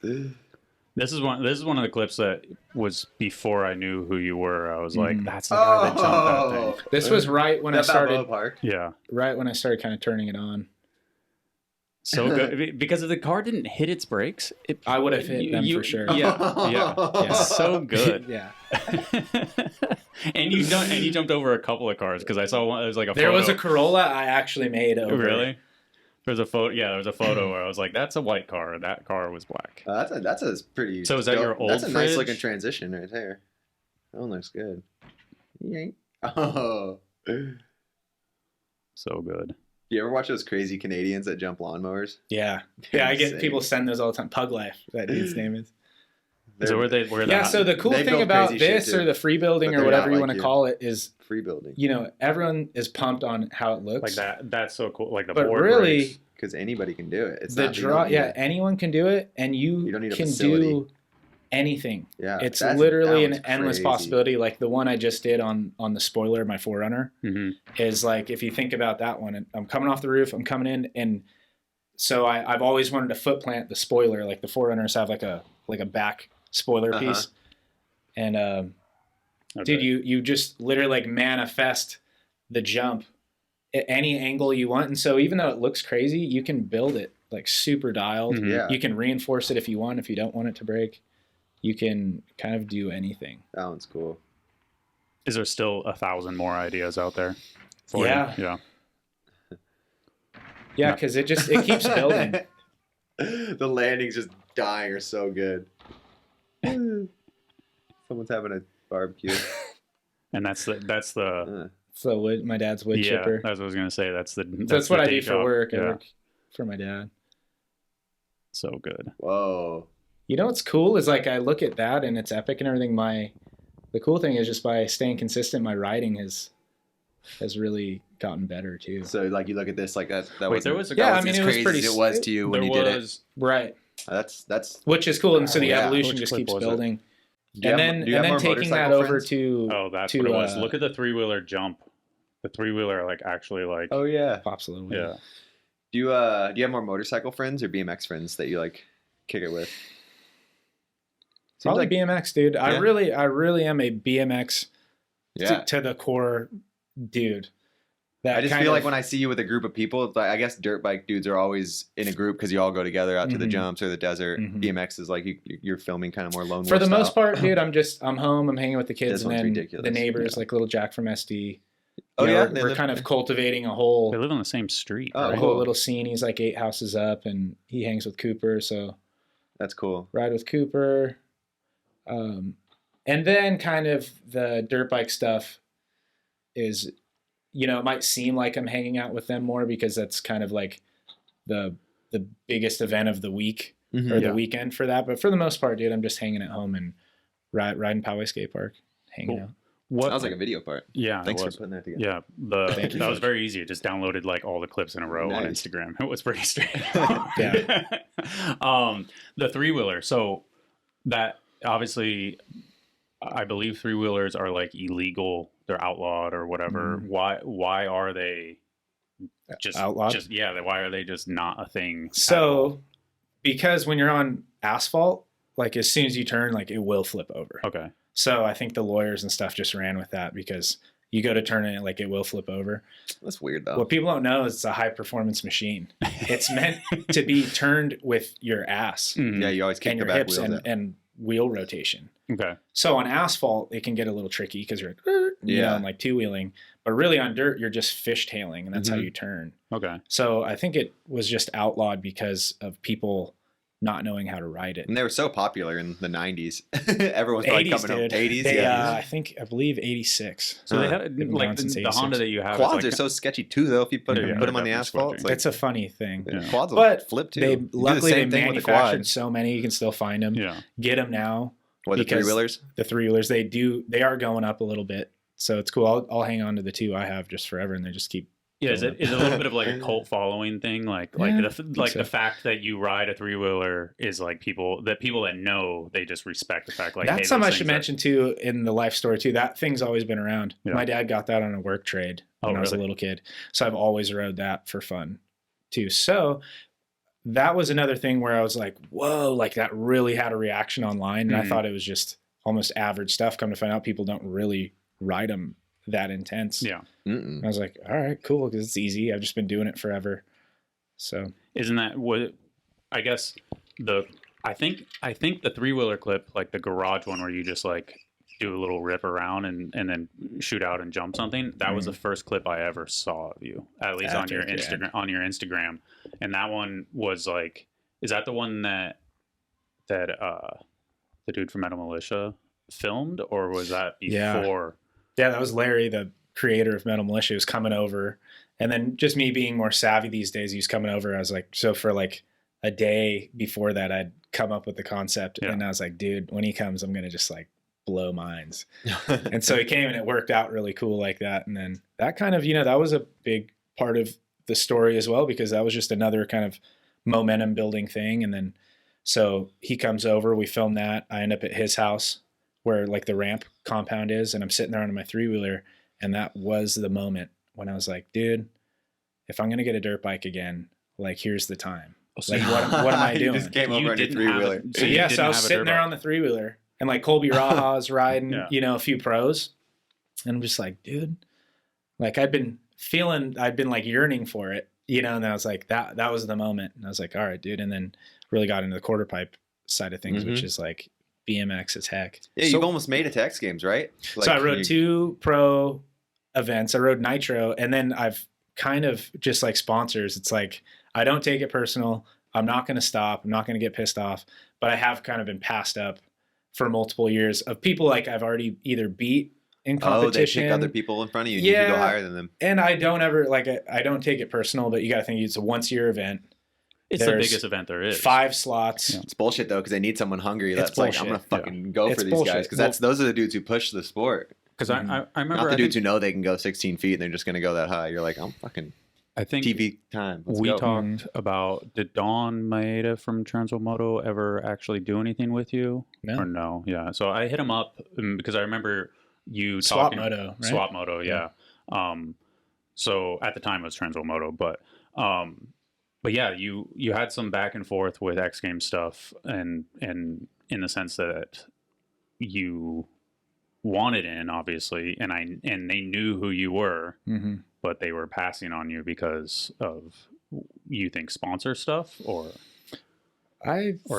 This is one of the clips that was before I knew who you were. I was like, Mhm. that's the guy that jumped that thing. This was right when I That Balboa started. Park. Yeah. Right when I started kind of turning it on. So good because if the car didn't hit its brakes, I would have hit them for sure. Yeah, yeah, so good. Yeah. and you jumped over a couple of cars because I saw one. It was like a There was a photo. Corolla I actually made over. Really? There's a photo. Yeah, there was a photo where I was like, "That's a white car. That car was black." That's a pretty. So is that your old That's a nice fridge? looking transition right there. That one looks good. Yank. Oh. So good. You ever watch those crazy Canadians that jump lawnmowers? Yeah. They're Yeah, I get insane. people send those all the time. Pug Life, that dude's name is. So where Yeah, so the cool They thing build about crazy shit, this too. or the free building But or they're whatever not you like want to you. call it is, free building everyone is pumped on how it looks. like that. That's so cool. Like the But board really, brakes. because anybody can do it. It's the not draw, you don't need anyone can do it, and you don't need a can facility. do anything. Yeah, It's that literally an one's endless crazy. possibility. Like the one I just did on the spoiler, my Forerunner, Mhm. is like, if you think about that one, and I'm coming off the roof, I'm coming in, and so I've always wanted to foot plant the spoiler. Like the Forerunners have like a back spoiler Uh-huh. piece, and Okay. dude, you just literally like manifest the jump at any angle you want, and so even though it looks crazy, you can build it like super dialed. Mhm. Yeah. You can reinforce it if you want. If you don't want it to break, you can kind of do anything. That one's cool. Is there still 1,000 more ideas out there? Yeah. Yeah. Yeah, because it keeps building. The landings just dying are so good. Someone's having a barbecue. And that's the So my dad's wood chipper. That's what I was gonna say. That's That's what I do for work. I work for my dad. So good. Whoa. You know what's cool is like I look at that and it's epic and everything. The cool thing is just by staying consistent, my riding has really gotten better too. So like you look at this like that. Wait, there was a yeah. That I mean, as it was crazy pretty. as it was to you when you did it. Right. That's Which is cool, and so the yeah. evolution Which just clip keeps was it? building. Do you And have then more taking that motorcycle over friends? to that's what it was. Look at the 3-wheeler jump. The 3-wheeler like actually like Oh yeah. pops a little bit. yeah. Do you have more motorcycle friends or BMX friends that you like kick it with? Seems Probably like BMX, dude. Yeah. I really am a BMX to the core dude. I just feel like when I see you with a group of people, like, I guess dirt bike dudes are always in a group because you all go together out to the jumps or the desert. BMX is like you're filming kind of more lone wolf for the style. most part, dude. I'm home. I'm hanging with the kids, This and one's then ridiculous. the neighbors, like little Jack from SD. Oh You know, yeah, we're kind of cultivating a whole They live on the same street. Oh, a right? cool. whole little scene. He's like 8 houses up, and he hangs with Cooper. So That's cool. ride with Cooper, and then kind of the dirt bike stuff is, you know, it might seem like I'm hanging out with them more because that's kind of like the biggest event of the week or the weekend for that. But for the most part, dude, I'm just hanging at home and riding Poway Skate Park, hanging out. What Sounds like a video part. Yeah, Thanks it for was. putting that together. Yeah, that was very easy. I just downloaded like all the clips in a row on Nice. Instagram. It was pretty straight. Yeah. The 3-wheeler. So that obviously, I believe 3-wheelers are like illegal. They're outlawed or whatever. Why are they just outlawed? Why are they just not a thing? So because when you're on asphalt, like as soon as you turn, like it will flip over. Okay. So I think the lawyers and stuff just ran with that because you go to turn it, like it will flip over. That's weird though. What people don't know is it's a high performance machine. It's meant to be turned with your ass Yeah, you always kick and the your back hips wheels out. and wheel rotation. Okay. So on asphalt, it can get a little tricky because you're you know, and like two wheeling, but really on dirt, you're just fishtailing, and that's how you turn. Okay. So I think it was just outlawed because of people not knowing how to ride it. And they were so popular in the 90s. Everyone's probably 80s, coming dude. up. 80s, They, yeah. I believe 86. So they Huh. had Been like around since the 86. Honda that you have. Quads is like, are so sketchy too, though. If you put Yeah, them on the definitely asphalt, it's sketchy. like It's a funny thing. Yeah. quads will But flip too. they You do the luckily they same thing with the manufactured quad. so many you can still find them. Yeah. Get them now. What, the because- three-wheelers? The 3-wheelers they are going up a little bit, so it's cool. I'll hang on to the 2 I have just forever, and they just keep. Yeah, is it a little bit of like a cult following thing? Like Yeah, the fact that you ride a 3-wheeler is like people that know, they just respect the fact. Like That's hey, something I those should things are- mention too in the life story too. That thing's always been around. Yeah. My dad got that on a work trade when I was a really? little kid, so I've always rode that for fun too. So that was another thing where I was like, whoa, like that really had a reaction online, and I thought it was just almost average stuff. Come to find out, people don't really ride them that intense. Yeah. And I was like, all right, cool, because it's easy. I've just been doing it forever. So Isn't that what? I guess I think the 3-wheeler clip, like the garage one where you just like do a little rip around and then shoot out and jump something. That was the first clip I ever saw of you, at least on your Instagram. And that one was like, is that the one that the dude from Metal Mulisha filmed, or was that before? yeah, that was Larry, the creator of Metal Mulisha, was coming over. And then just me being more savvy these days, he was coming over. I was like, so for like a day before that, I'd come up with the concept. Yeah. And I was like, dude, when he comes, I'm going to just like blow minds. And so he came and it worked out really cool like that. And then that kind of, you know, that was a big part of the story as well, because that was just another kind of momentum building thing. And then, so he comes over, we film that. I end up at his house where like the ramp compound is, and I'm sitting there on my 3-wheeler. And that was the moment when I was like, dude, if I'm going to get a dirt bike again, like, here's the time. Like, what am I doing? You just came over on your didn't have 3-wheeler. it. So you yeah, didn't so I was have a sitting dirt there bike. on the 3-wheeler, and like Colby Raha's riding, Yeah. you know, a few pros. And I'm just like, dude, like I'd been like yearning for it, you know, and I was like, that was the moment. And I was like, all right, dude. And then really got into the Quarterpipe side of things, which is like BMX as heck. Yeah, you've almost made it to X Games, right? So I rode 2 pro events. I rode Nitro, and then I've kind of just like sponsors. It's like, I don't take it personal. I'm not going to stop. I'm not going to get pissed off. But I have kind of been passed up for multiple years of people like I've already either beat in competition. Oh, they pick other people in front of you and you can go higher than them. And I don't ever, like, I don't take it personal, but you got to think it's a once-a-year event. It's the biggest event there is. 5 slots. Yeah. It's bullshit, though, because they need someone hungry that's like, I'm going to fucking go it's for these guys. Because those are the dudes who push the sport. Because I remember... Not the dudes who know they can go 16 feet and they're just going to go that high. You're like, I'm fucking... I think TV time. We talked about, did Don Maeda from Transworld Moto ever actually do anything with you? No. Or no? Yeah. So I hit him up because I remember you Swap talking. Moto, right? Swap Moto, yeah. So at the time it was Transworld Moto, but yeah, you had some back and forth with X Games stuff, and in the sense that you wanted in, obviously, and they knew who you were. Mm-hmm. But they were passing on you because of, you think, sponsor stuff, or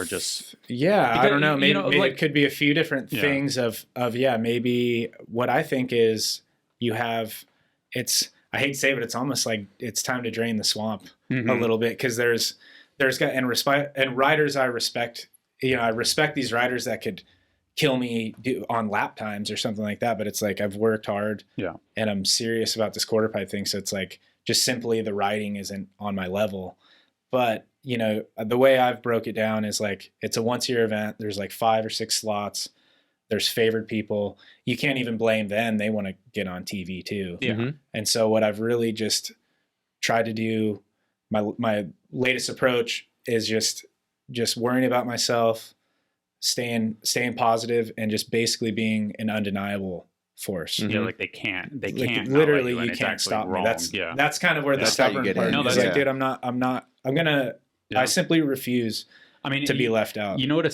just because, I don't know. Maybe, maybe like, it could be a few different things of maybe what I think is you have. It's, I hate to say it, but it's almost like it's time to drain the swamp a little bit, because there's got and riders I respect. I respect these riders that could kill me on lap times or something like that, but it's like I've worked hard, and I'm serious about this quarterpipe thing, so it's like just simply the riding isn't on my level. But the way I've broke it down is like, it's a once-a-year event. There's like 5 or 6 slots. There's favored people. You can't even blame them. They want to get on TV too. And so what I've really just tried to do, my latest approach is just worrying about myself, staying positive, and just basically being an undeniable force. Yeah, like they can't literally, you can't stop me. That's kind of where the stubborn part is. Like, dude, I simply refuse to be left out. You know what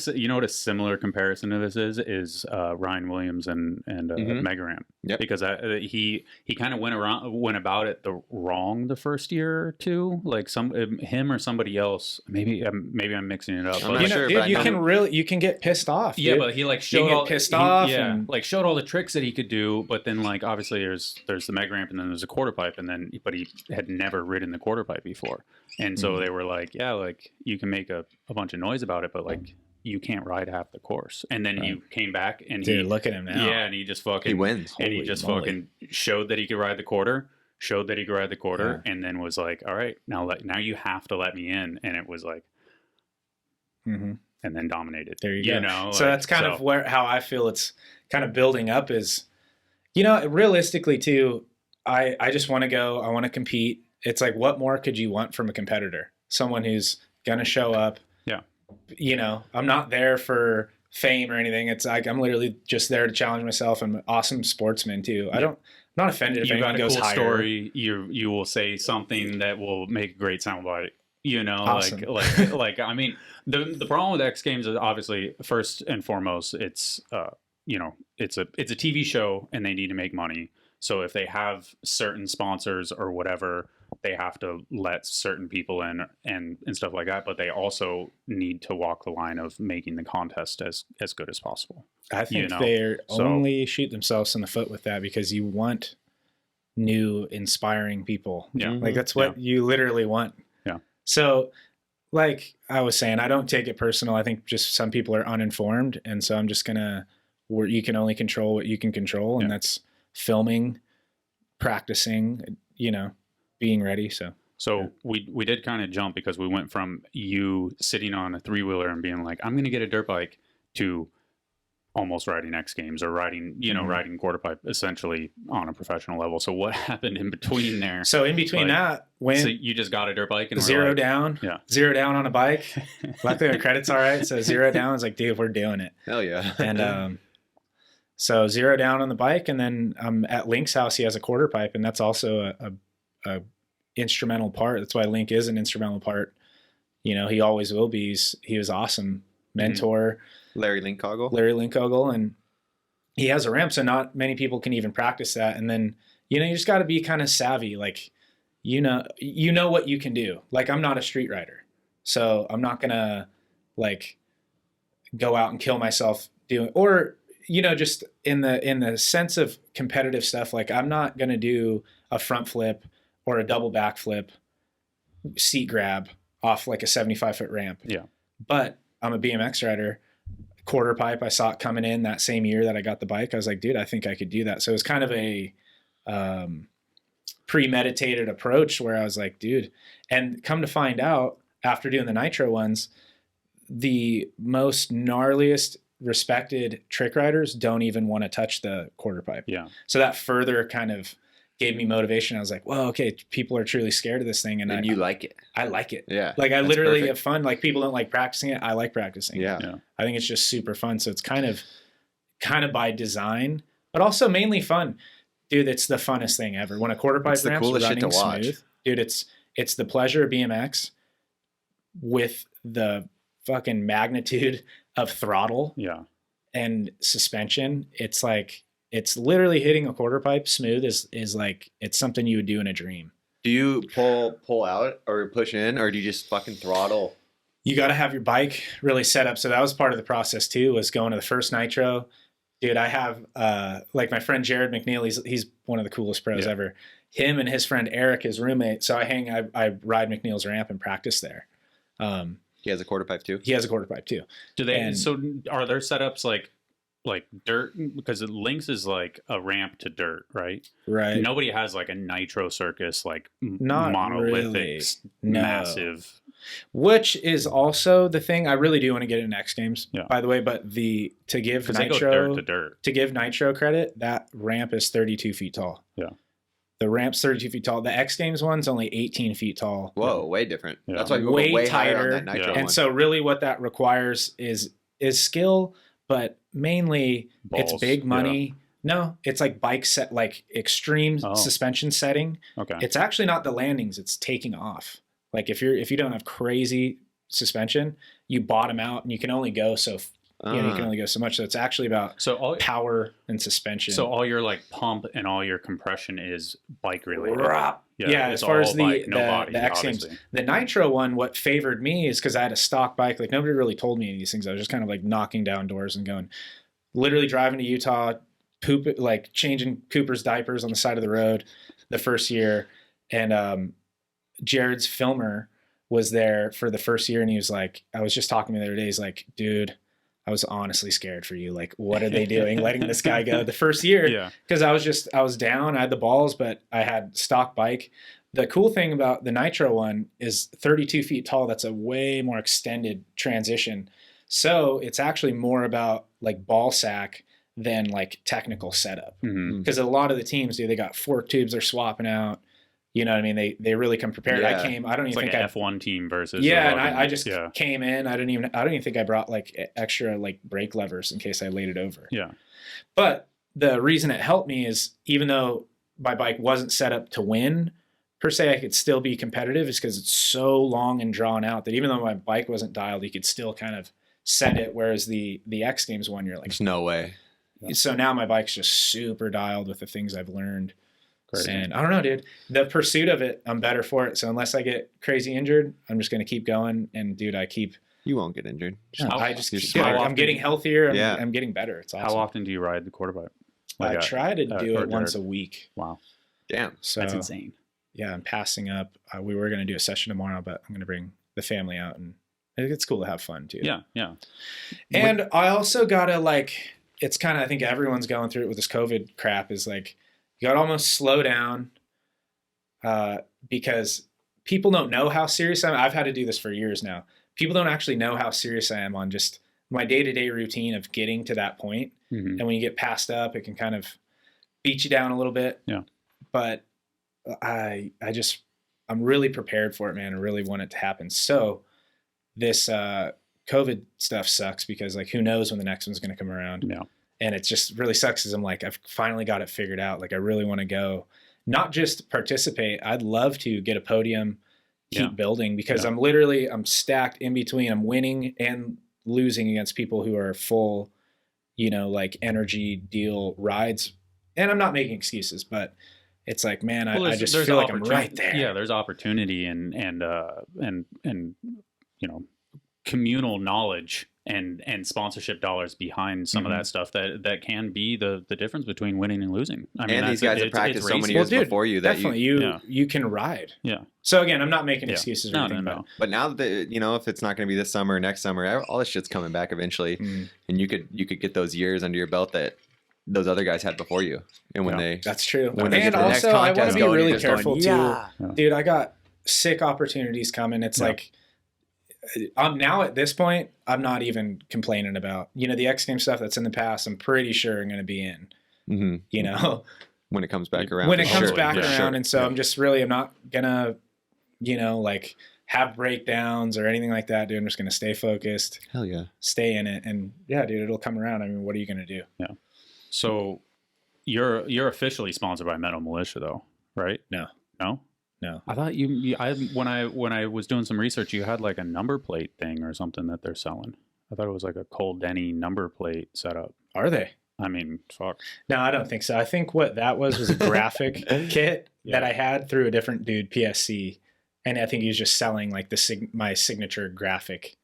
a similar comparison to this is Ryan Williams and Mega Ramp. Yep. Because he kind of went about it wrong the first year or two, like him or somebody else. Maybe I'm mixing it up. I'm not sure, dude, you can get pissed off. Yeah, dude. but he like showed pissed off. Like showed all the tricks that he could do, but then like obviously there's the Mega Ramp, and then there's a Quarterpipe, but he had never ridden the Quarterpipe before, and so they were like, yeah, like you can make a bunch of noise about it, but like you can't ride half the course. And then he came back and look at him now. Yeah, and he just fucking he wins. And he just fucking showed that he could ride the quarter, and then was like, all right, now you have to let me in. And it was like, and then dominated. There you go. So like, that's kind of how I feel it's kind of building up is, realistically too, I just want to go, I want to compete. It's like, what more could you want from a competitor? Someone who's going to show up. Yeah. I'm not there for fame or anything. It's like, I'm literally just there to challenge myself. I'm an awesome sportsman too. I'm not offended if anyone goes higher. Story. You will say something that will make a great soundbite. Awesome. like I mean, the problem with X Games is obviously first and foremost, it's it's a TV show and they need to make money. So if they have certain sponsors or whatever, they have to let certain people in and stuff like that. But they also need to walk the line of making the contest as good as possible. I think they're only shoot themselves in the foot with that, because you want new, inspiring people. Yeah. Like that's what you literally want. Yeah. So like I was saying, I don't take it personal. I think just some people are uninformed. And so I'm just you can only control what you can control. And that's filming, practicing, being ready. So we did kind of jump, because we went from you sitting on a 3-wheeler and being like, I'm going to get a dirt bike, to almost riding X Games or riding, riding Quarterpipe essentially on a professional level. So what happened in between there? So in between that, so you just got a dirt bike and zero down on a bike. Luckily the credit's all right. So 0 down is like, dude, we're doing it. Hell yeah. And, so 0 down on the bike, and then at Link's house, he has a Quarterpipe, and that's also a instrumental part. That's why Link is an instrumental part. He always will be. He was awesome mentor. Larry Linkogle, and he has a ramp, so not many people can even practice that. And then you just got to be kind of savvy, like what you can do. Like, I'm not a street rider, so I'm not gonna like go out and kill myself doing, or, just in the sense of competitive stuff, like I'm not going to do a front flip or a double back flip seat grab off like a 75-foot ramp. Yeah. But I'm a BMX rider. Quarterpipe, I saw it coming in that same year that I got the bike. I was like, dude, I think I could do that. So it was kind of a premeditated approach where I was like, dude, and come to find out after doing the nitro ones, the most gnarliest respected trick riders don't even want to touch the quarterpipe. Yeah. So that further kind of gave me motivation. I was like, well, okay, people are truly scared of this thing. And you like it. I like it. Yeah. Like I that's literally perfect. have fun. Like people don't like practicing it. I like practicing it. Yeah. I think it's just super fun. So it's kind of by design, but also mainly fun. Dude, it's the funnest thing ever. When a quarterpipe It's the ramp's coolest shit running to watch. smooth, dude, it's the pleasure of BMX with the fucking magnitude of throttle Yeah. and suspension. It's like, it's literally hitting a quarterpipe smooth is like, it's something you would do in a dream. Do you pull out or push in, or do you just fucking throttle? You got to have your bike really set up. So that was part of the process too, was going to the first nitro. Dude, I have like my friend Jared McNeil, he's one of the coolest pros ever. Him and his friend Eric, his roommate. So I ride McNeil's ramp and practice there. He has a quarterpipe too. He has a quarterpipe too. Do they? And- so are there setups like dirt? Because Lynx is like a ramp to dirt, right? Right. Nobody has like a nitro circus, like Not monolithic, really. No. massive. Which is also the thing. I really do want to get in X Games, Yeah. by the way. But to give Because they go dirt Nitro to dirt. to give Nitro credit, that ramp is 32 feet tall. Yeah. The ramp's 32 feet tall. The X Games one's only 18 feet tall. Whoa, way different. Yeah. That's why people Way go way higher tighter. on that nitro Yeah. one. And so really what that requires is skill, but mainly it's Balls. big money. No, it's like bike set, like extreme Oh. suspension setting. Okay. It's actually not the landings, it's taking off. Like if you don't have crazy suspension, you bottom out and you can only go you can only go so much. So it's actually about So all power and suspension. so all your like pump and all your compression is bike related. Yeah, it's as far as all the bike, no body, X Games, obviously. the Nitro one, what favored me is because I had a stock bike. Like nobody really told me any of these things. I was just kind of like knocking down doors and going, literally driving to Utah, like changing Cooper's diapers on the side of the road the first year. And Jared's filmer was there for the first year, and he was like, I was just talking to him the other day. He's like, dude, I was honestly scared for you. Like, what are they doing letting this guy go the first year? Yeah. Because I was down. I had the balls, but I had stock bike. The cool thing about the Nitro one is 32 feet tall. That's a way more extended transition. So it's actually more about like ball sack than like technical setup. Mhm. Because a lot of the teams, they got fork tubes they're swapping out. You know what I mean? They really come prepared. Yeah. I don't It's even like think an F1 team versus yeah, a and fucking- I just yeah. came in. I don't even think I brought like extra like brake levers in case I laid it over. Yeah. But the reason it helped me is even though my bike wasn't set up to win per se, I could still be competitive is because it's so long and drawn out that even though my bike wasn't dialed, you could still kind of set it. Whereas the X Games one, you're like, There's no way. so now my bike's just super dialed with the things I've learned. Crazy. And I don't know, dude, the pursuit of it, I'm better for it. So unless I get crazy injured, I'm just going to keep going. And dude, You won't get injured. I just, You're dude, smart. I'm getting healthier. Yeah. I'm getting better. It's awesome. How often do you ride the quarterpipe? I Like, try to do or it once a Jared? week. Wow. Damn. So That's insane. yeah, I'm passing up. We were going to do a session tomorrow, but I'm going to bring the family out, and I think it's cool to have fun too. Yeah. Yeah. And I also got to like, it's kind of, I think everyone's going through it with this COVID crap is like, you got to almost slow down because people don't know how serious I am. I've had to do this for years now. People don't actually know how serious I am on just my day-to-day routine of getting to that point. Mhm. And when you get passed up, it can kind of beat you down a little bit. Yeah. But I'm really prepared for it, man. I really want it to happen. So this COVID stuff sucks because like, who knows when the next one's going to come around. Yeah. And it just really sucks because I'm like, I've finally got it figured out. Like I really want to go, not just participate. I'd love to get a podium, keep Yeah. building because Yeah. I'm stacked in between. I'm winning and losing against people who are full, like energy deal rides. And I'm not making excuses, but it's like, man, Well, I just feel like I'm right there. Yeah, there's opportunity and communal knowledge and sponsorship dollars behind some of that stuff that can be the difference between winning and losing. I mean, and these guys have practiced so many years before you that definitely you can ride. Yeah. So again, I'm not making excuses or anything. No. But now that if it's not going to be this summer or next summer, all this shit's coming back eventually, and you could get those years under your belt that those other guys had before you. And when that's true. When they and get the also, next I want contest to be really going, careful going, too, dude. I got sick opportunities coming. It's like. I'm now at this point, I'm not even complaining about, the X Games stuff that's in the past. I'm pretty sure I'm going to be in, when it comes back around. When it comes back around. And so I'm just really, I'm not going to, like have breakdowns or anything like that, dude. I'm just going to stay focused. Hell yeah. Stay in it. And yeah, dude, it'll come around. I mean, what are you going to do? Yeah. So you're officially sponsored by Metal Mulisha though, right? No. I thought when I was doing some research, you had like a number plate thing or something that they're selling. I thought it was like a Kohl Denney number plate setup. Are they? I mean, fuck. No, I don't think so. I think what that was a graphic kit that I had through a different dude, PSC, and I think he was just selling like my signature graphic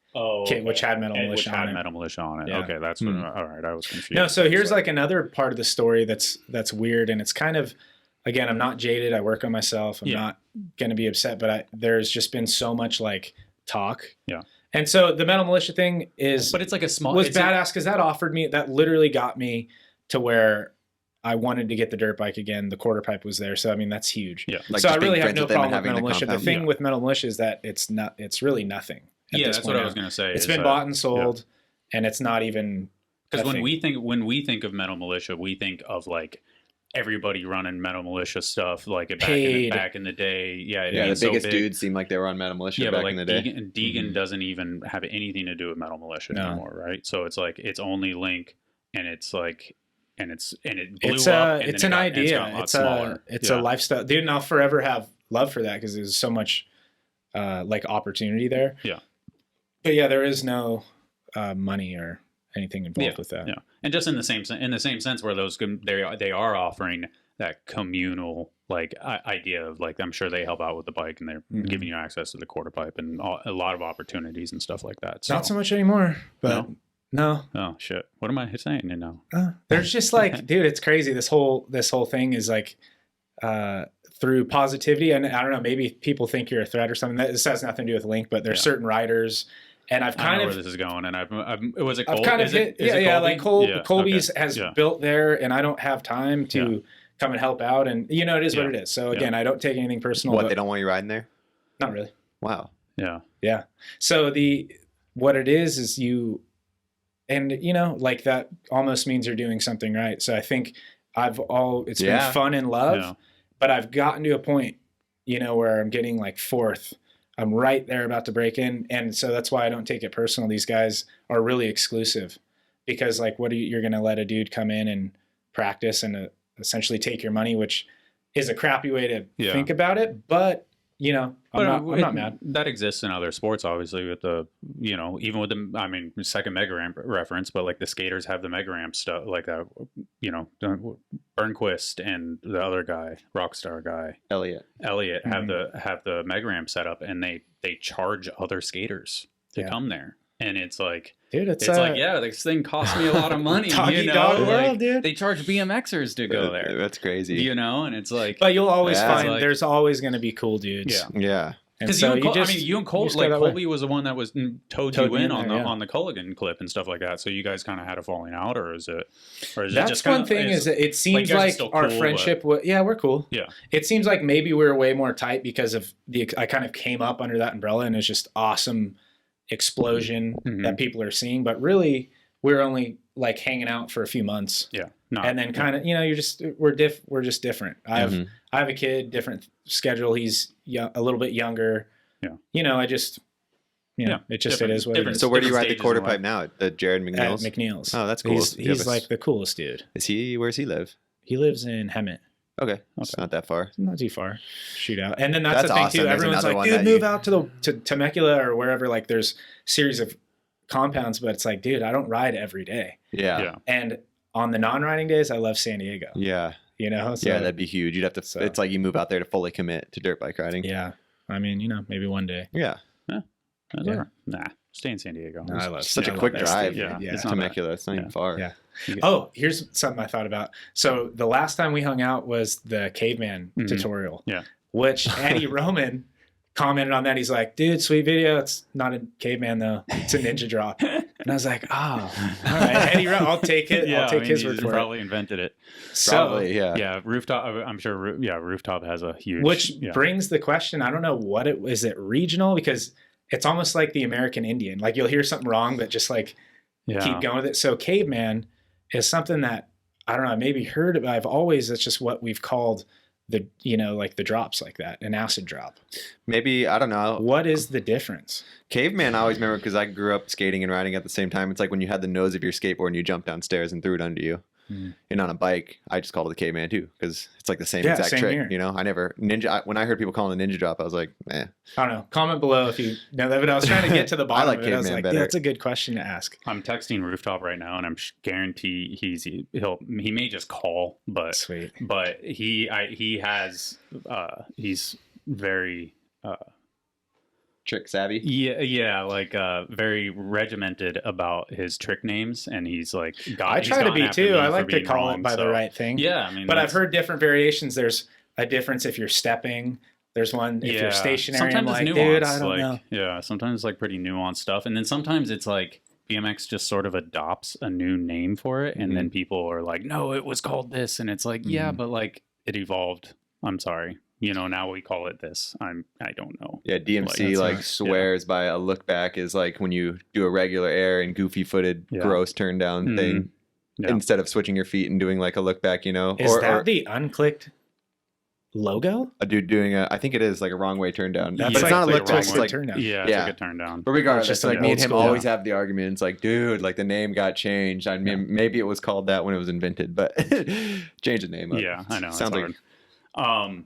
kit, which had Metal Mulisha on it. Metal Mulisha on it. Yeah. Okay, that's what. All right, I was confused. No, so here's like another part of the story that's weird, and it's kind of. Again, I'm not jaded. I work on myself. I'm not going to be upset, but there's just been so much like talk. Yeah. And so the Metal Mulisha thing but it's like was badass because that literally got me to where I wanted to get the dirt bike again. The Quarterpipe was there. So, I mean, that's huge. Yeah. Like so I really have no problem with Metal Mulisha. The thing with Metal Mulisha is that it's really nothing. That's what I was going to say. It's been bought and sold and it's not even. Because when we think of Metal Mulisha, we think of like, everybody running Metal Mulisha stuff like back in the day. Yeah, the biggest dudes seemed like they were on Metal Mulisha back in the day. Deegan doesn't even have anything to do with Metal Mulisha anymore, right? So it's like it's only Link, and it's like it blew up. It's an idea. It's a lifestyle, dude. And I'll forever have love for that because there's so much like opportunity there. Yeah, but yeah, there is no money or anything involved with that. Yeah, and just in the same sense where they are offering that communal like idea of like I'm sure they help out with the bike and they're giving you access to the Quarterpipe and a lot of opportunities and stuff like that. So. Not so much anymore, but no. Oh shit! What am I saying now? There's just like, dude, it's crazy. This whole thing is like through positivity, and I don't know, maybe people think you're a threat or something. This has nothing to do with Link, but there's certain riders. And I've kind of where this is going, and was it Kohl? I've kind of hit, like Colby's has built there, and I don't have time to come and help out, and it is what it is. So again, I don't take anything personal. What, they don't want you riding there? Not really. Wow. Yeah. So what it is you, and like that almost means you're doing something right. So I think it's been fun and love, but I've gotten to a point, where I'm getting like fourth. I'm right there about to break in. And so that's why I don't take it personal. These guys are really exclusive because like, you're going to let a dude come in and practice and essentially take your money, which is a crappy way to think about it. But, I'm not mad. That exists in other sports, obviously with even with the, second mega ramp reference, but like the skaters have the mega ramp stuff like that, Burnquist and the other guy, Rockstar guy, Elliot have the mega ramp set up and they charge other skaters to come there. And it's like, dude, it's like, this thing cost me a lot of money. Dog world, dude. They charge BMXers to go there. That's crazy. And it's like, but you'll always find there's always going to be cool dudes. Yeah. Because you and Kohl, like Colby was the one that was towed you in on the Culligan clip and stuff like that. So you guys kind of had a falling out, or is it? That's just one thing. Is that it seems like our friendship? We're cool. Yeah. It seems like maybe we were way more tight because of I kind of came up under that umbrella and it's just awesome explosion that people are seeing. But really, we're only like hanging out for a few months. Yeah. And then kind of we're just different. I have a kid, different schedule. He's a little bit younger. Yeah. It just it is what it is. So where do you ride the Quarterpipe now? At Jared McNeil's? At McNeil's. Oh, that's cool. He's like the coolest dude. Where's he live? He lives in Hemet. Okay. It's not that far. Not too far. Shoot out. And then that's the thing awesome. too. Everyone's like, dude, move out to Temecula or wherever. Like there's series of compounds, but it's like, dude, I don't ride every day. Yeah. And on the non-riding days, I love San Diego. Yeah. So, yeah, that'd be huge. You'd have to, it's like you move out there to fully commit to dirt bike riding. Yeah. Maybe one day. Yeah. Nah. stay in San Diego. No, I love Such a I love quick that drive. state. Yeah. Yeah. It's It's not Temecula. It's not even far. Yeah. You get- Oh, here's something I thought about. So the last time we hung out was the caveman Mhm. tutorial. Yeah. Which Eddie Roman commented on that. He's like, dude, sweet video. It's not a caveman though. It's a ninja drop. And I was like, oh, all right, Eddie Roman, I'll take it. Yeah, I'll take his he word for it. probably invented it. So, Probably, yeah. Yeah, Rooftop. I'm sure. Rooftop has a huge. which yeah. brings the question, I don't know what it is. It regional? Because it's almost like the American Indian. Like you'll hear something wrong, but just like Yeah. keep going with it. So caveman is something that I don't know, I maybe heard of. I've always, that's just what we've called the, like the drops like that, an acid drop. Maybe, I don't know. What is the difference? Caveman, I always remember because I grew up skating and riding at the same time. It's like when you had the nose of your skateboard and you jumped downstairs and threw it under you. Mm. And on a bike, I just called it the caveman too because it's like the same Yeah, exact same trick. here. I never when I heard people calling it a ninja drop, I was like, eh. I don't know. Comment below if you know that. But I was trying to get to the bottom like of it. I was caveman like, better. yeah, that's a good question to ask. I'm texting Rooftop right now, and I'm guarantee he may just call, but Sweet. he has he's very Trick savvy. yeah like very regimented about his trick names, and he's like I try to be too. I like to call it by the right thing. Yeah, I mean, But I've heard different variations. There's a difference if you're stepping. There's one if you're stationary. Sometimes I'm it's like, nuanced, dude, I don't know. Yeah, sometimes it's like pretty nuanced stuff, and then sometimes it's like BMX just sort of adopts a new name for it, and then people are like, no, it was called this, and it's like, yeah, but like it evolved. I'm sorry. Now we call it this. I don't know. Yeah, DMC Like, like that's swears by a look back is like when you do a regular air and goofy footed, gross turn down thing Yeah. instead of switching your feet and doing like a look back, Is or that the Unclicked logo? a dude doing I think it is like a wrong way turn down. That's But it's like not a the look back. It's twisted like, turn down. Yeah, it's Yeah. like a turn down. but regardless, just like an me old and him school, always have the argument. It's like, dude, like the name got changed. I mean, maybe it was called that when it was invented, but change the name up. Yeah, I know. Sounds it's like hard.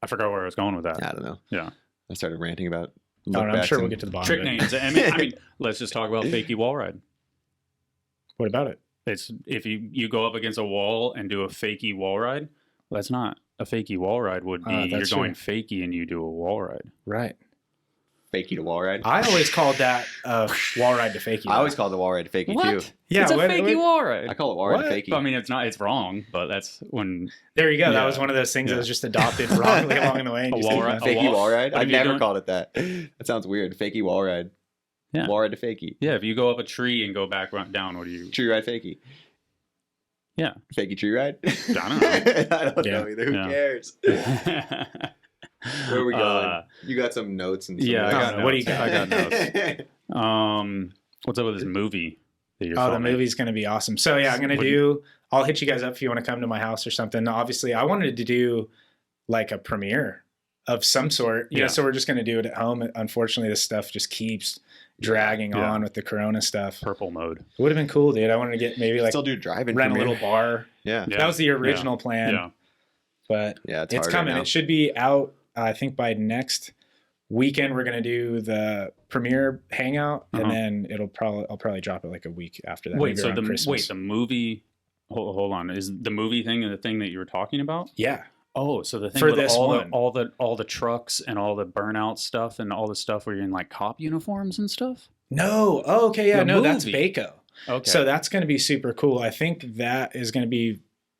I forgot where I was going with that. I don't know. Yeah. I started ranting about I don't know, I'm look-backs sure we'll and- get to the bottom Trick of it. names. I mean, let's just talk about fakie wall ride. What about it? It's if you go up against a wall and do a fakie wall ride. Well, that's not a fakie wall ride. Would be you're that's going true. fakie and you do a wall ride. Right. fakie to wall ride. I always called that wall ride to fakie. I always called the wall ride fakie too. Yeah, it's a what- fakie what- wall ride. I call it wall ride What? fakie. I mean, it's not. It's wrong, but that's when There you go. That Yeah. was one of those things that Yeah. was just adopted wrongly along the way. and A just wall didn't ride- know. a Fakie wall ride? But I've if you never don't- called it that. That sounds weird. Fakie wall ride. Yeah. Wall ride to fakie. if you go up a tree and go back down, what do you? Tree ride fakie. Yeah. Fakie tree ride? I don't know. I don't Yeah. know either. Who Yeah. cares? Where are we going? You got some notes and some Yeah, I got notes. What do you got? I got notes. What's up with this movie that you're Oh, the filming? movie's going to be awesome. So yeah, I'm going to do, I'll hit you guys up if you want to come to my house or something. Obviously I wanted to do like a premiere of some sort, Yeah. so we're just going to do it at home. Unfortunately, this stuff just keeps dragging Yeah. on with the Corona stuff. Purple mode. It would have been cool, dude. I wanted to get maybe like Still do driving. rent a premiere. little bar. Yeah. Yeah. That was the original plan, Yeah. but Yeah, it's it's hard coming. right now. It should be out, I think, by next weekend. We're going to do the premiere hangout, Uh-huh. and then I'll probably drop it like a week after that. Wait, maybe so around Christmas. the movie. Hold on. Is the movie thing the thing that you were talking about? Yeah. Oh, so the thing For with this one. all the trucks and all the burnout stuff and all the stuff where you're in like cop uniforms and stuff. No. Oh, okay. Yeah. The No, that's movie. Bako. Okay. So that's going to be super cool. I think that is going to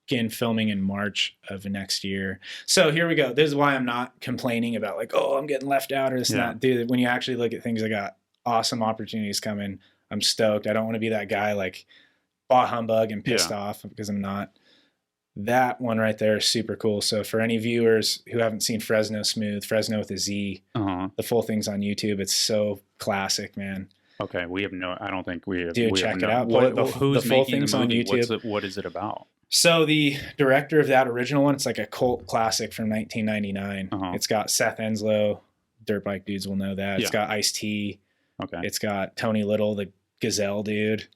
begin filming in March of next year. So here we go. This is why I'm not complaining about like, oh, I'm getting left out or this and Yeah. that. Dude, when you actually look at things, I got awesome opportunities coming. I'm stoked. I don't want to be that guy like bought humbug and pissed off because I'm not. That one right there is super cool. So for any viewers who haven't seen Fresno Smooth, Fresno with a Z, Uh-huh. the full thing's on YouTube. It's so classic, man. Okay. We have no. I don't think we have. Dude, we check have it no, out. What, The who's full making thing's the on movie? YouTube. What is it about? So the director of that original one, it's like a cult classic from 1999. Uh-huh. It's got Seth Enslow, dirt bike dudes will know that. It's got Ice-T. Okay. It's got Tony Little, the Gazelle dude.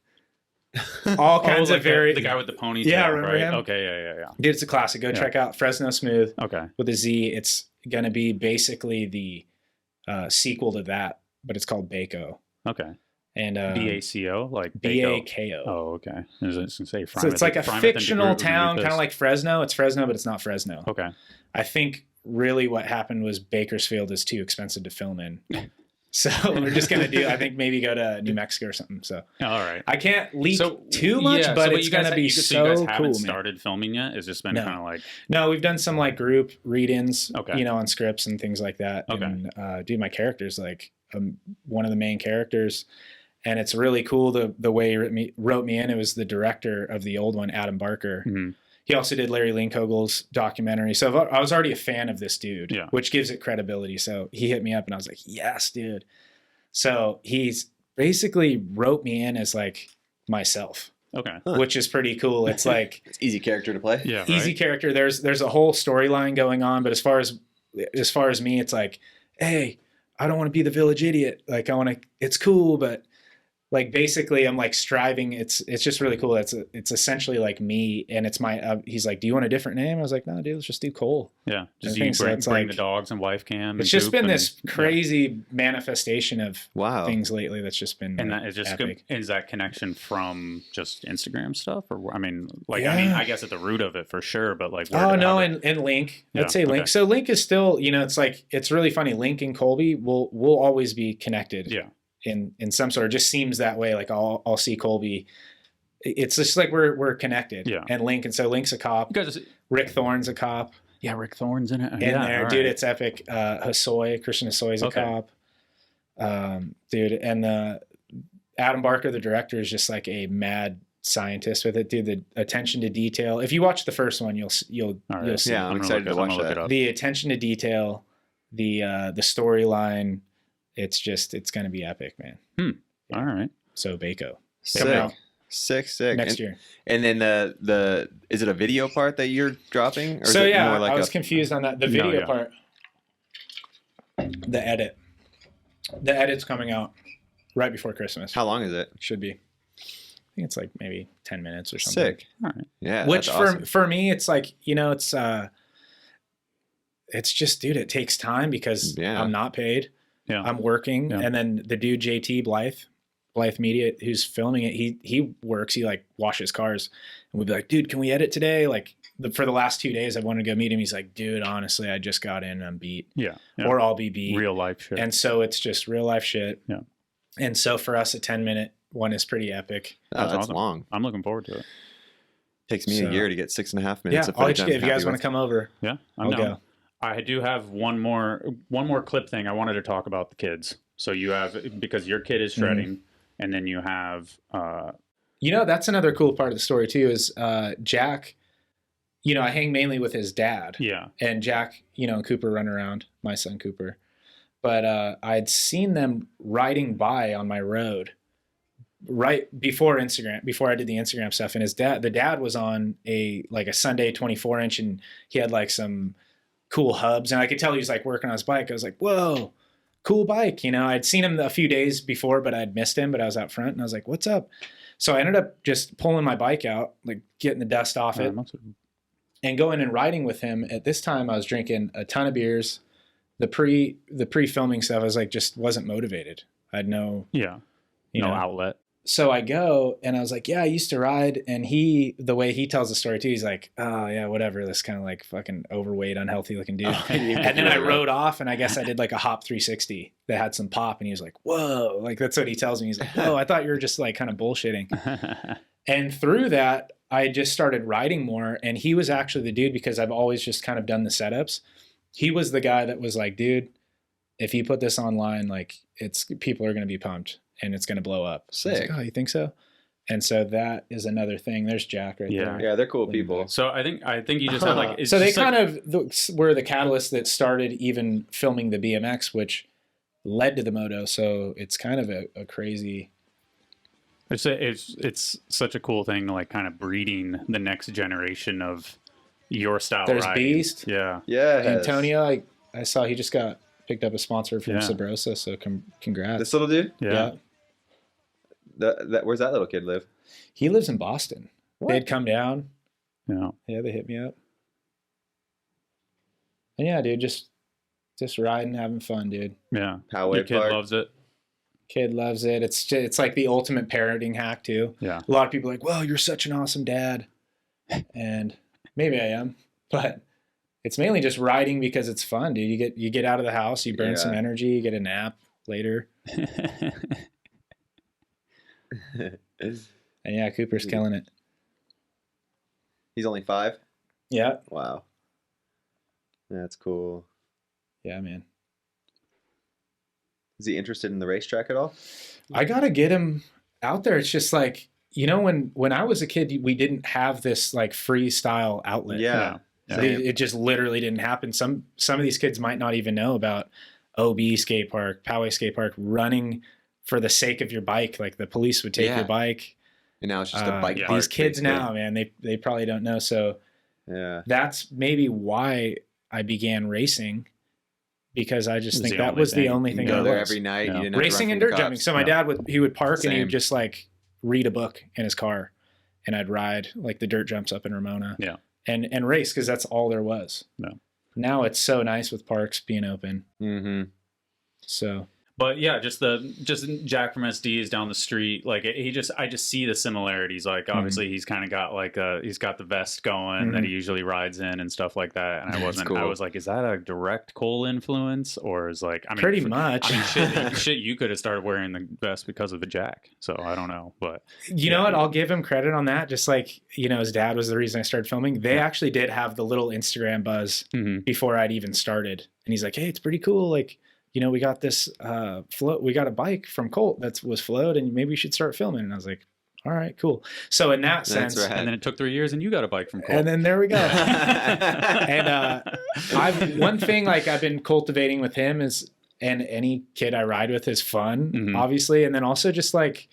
All kinds like of very the guy with the ponytail. Yeah, remember right? him? Okay. Yeah. Dude, it's a classic. Go Yeah. check out Fresno Smooth Okay. with a Z. It's gonna be basically the sequel to that, but it's called Bako. Okay. And BACO, like Bako. BAKO. Oh, okay. I was going to say. So it's like a fictional town, kind of like Fresno. It's Fresno, but it's not Fresno. Okay. I think really what happened was Bakersfield is too expensive to film in. So we're just going to do, I think maybe go to New Mexico or something. So All right. I can't leak So too much, yeah, but so it's you guys going to be so you guys so haven't cool, man. started filming yet. It's just been No. kind of like No, we've done some like group read-ins, Okay. you know, on scripts and things like that. Okay. And dude, my character's like one of the main characters, and it's really cool the way he wrote me in. It was the director of the old one, Adam Barker. mm-hmm. He also did Larry Linkogel's documentary. So I was already a fan of this dude, Yeah. which gives it credibility. So he hit me up and I was like, yes, dude. So he's basically wrote me in as like myself, Okay. which is pretty cool. It's like It's easy character to play. Yeah. easy right? character. There's a whole storyline going on, but as far as me, it's like, hey, I don't want to be the village idiot. Like it's cool, but like basically I'm like striving. It's just really cool. It's essentially like me, and it's my. He's like, do you want a different name? I was like, no, dude, let's just do Kohl. Yeah. Just I you think so. bring It's the like- dogs and wife cam. It's and just Coop been and- this crazy manifestation of Wow. things lately. That's just been And like, that is just epic. is that connection from just Instagram stuff, or I mean, like Yeah. I guess at the root of it for sure, but like Oh no, how- and Link. Yeah, I'd say Link. okay. So Link is still, you know, it's like it's really funny. Link and Colby will always be connected. yeah, In some sort. It just seems that way. Like I'll see Colby. It's just like we're connected. Yeah. And Link, and so Link's a cop. because Rick Thorne's a cop yeah, Rick Thorne's in it. in yeah, there, all dude. right. It's epic. Christian Hossoy's a Okay. cop. Dude, and the Adam Barker, the director, is just like a mad scientist with it, dude. The attention to detail. If you watch the first one, you'll All right. you'll see Yeah, I'm gonna excited look to it- I'm watch gonna look that. it up. the attention to detail, the storyline. It's going to be epic, man. All right. So Bako Sick. coming out Sick. next and, year. And then the is it a video part that you're dropping? Or So is it yeah, more like I was confused on that. The No, video yeah. part, the edit's coming out right before Christmas. How long is it? Should be. I think it's like maybe 10 minutes or something. Sick. All right. Yeah. Which that's awesome. for me, it's like, you know, it's just, dude, it takes time because Yeah. I'm not paid. Yeah. I'm working. Yeah. And then the dude, JT Blythe Media, who's filming it, he works, he like washes cars, and we'd be like, dude, can we edit today? Like for the last 2 days, I wanted to go meet him. He's like, dude, honestly, I just got in and I'm beat, Yeah. yeah. or I'll be beat. Real life shit. And so it's just real life shit. Yeah. And so for us, a 10-minute one is pretty epic. Oh, that's awesome. long. I'm looking forward to it. Takes me So- a year to get 6.5 Yeah. minutes. of I'll footage let you, I'm if you guys happy want with. to come over, Yeah. I'm I'll down. go. I do have one more clip thing I wanted to talk about the kids. So you have, because your kid is shredding, and then you have You know, that's another cool part of the story too, is Jack, you know, I hang mainly with his dad. yeah. And Jack, you know, and Cooper run around, my son Cooper. But I'd seen them riding by on my road right before Instagram, before I did the Instagram stuff. And the dad was on a Sunday 24-inch, and he had like some cool hubs. And I could tell he was like working on his bike. I was like, whoa, cool bike. You know, I'd seen him a few days before, but I'd missed him, but I was out front and I was like, what's up? So I ended up just pulling my bike out, like getting the dust off it, and going and riding with him. At this time, I was drinking a ton of beers. The pre-filming stuff, I was like, just wasn't motivated. I had no, Yeah. you No know. outlet. So I go and I was like, yeah, I used to ride. And the way he tells the story too, he's like, oh yeah, whatever. This kind of like fucking overweight, unhealthy looking dude. And then I rode off, and I guess I did like a hop 360 that had some pop. And he was like, whoa, like that's what he tells me. He's like, whoa, I thought you were just like kind of bullshitting. And through that, I just started riding more. And he was actually the dude, because I've always just kind of done the setups. He was the guy that was like, dude, if you put this online, like people are going to be pumped and it's going to blow up. So I was Sick. like, oh, you think so? And so that is another thing. There's Jack right Yeah. there. Yeah, they're cool people. So I think you just have like, it's So they just like- kind of were the catalyst that started even filming the BMX, which led to the moto. So it's kind of a crazy. It's such a cool thing, like kind of breeding the next generation of your style. There's riding. Beast. Yeah. Yeah. Antonio, I saw he just got picked up a sponsor from Yeah. Sabrosa. So congrats. This little dude? Yeah. Where's that little kid live? He lives in Boston. What? They'd come down. Yeah. Yeah, they hit me up. And yeah, dude, just riding, having fun, dude. Yeah. Poway Your kid Park. loves it. Kid loves it. It's like the ultimate parenting hack too. Yeah. A lot of people are like, "Well, you're such an awesome dad," and maybe I am, but it's mainly just riding because it's fun, dude. You get out of the house, you burn Yeah. some energy, you get a nap, later. And yeah, Cooper's killing it. He's only 5? Yeah. Wow. That's cool. Yeah, man. Is he interested in the racetrack at all? I got to get him out there. It's just like, you know, when I was a kid, we didn't have this like freestyle outlet. Yeah. It just literally didn't happen. Some of these kids might not even know about OB skate park, Poway skate park, running for the sake of your bike. Like the police would take your bike. And now it's just a bike park. These kids basically. now, man, they probably don't know. So yeah, that's maybe why I began racing, because I just think that was thing. the only thing. You go I there was. every night. Yeah. You didn't have Racing to run and from dirt the jumping. cops. So my dad would park and he Same. would just like read a book in his car, and I'd ride like the dirt jumps up in Ramona. Yeah. And race, because that's all there was. No. Now it's so nice with parks being open. Mm-hmm. So. But yeah, just Jack from SD is down the street. Like I just see the similarities. Like obviously he's kind of got like he's got the vest going that he usually rides in and stuff like that. And I was like, is that a direct Kohl influence, or is like, I mean, pretty much. I mean, shit, you could have started wearing the vest because of the Jack. So I don't know, but you know what? I'll give him credit on that. Just like, you know, his dad was the reason I started filming. They actually did have the little Instagram buzz before I'd even started. And he's like, hey, it's pretty cool. Like, you know, we got this float. We got a bike from Colt that was flowed, and maybe we should start filming. And I was like, all right, cool. So in that sense, right. And then it took 3 years, and you got a bike from Colt. And then there we go. And one thing like I've been cultivating with him is, and any kid I ride with is fun, obviously. And then also just like,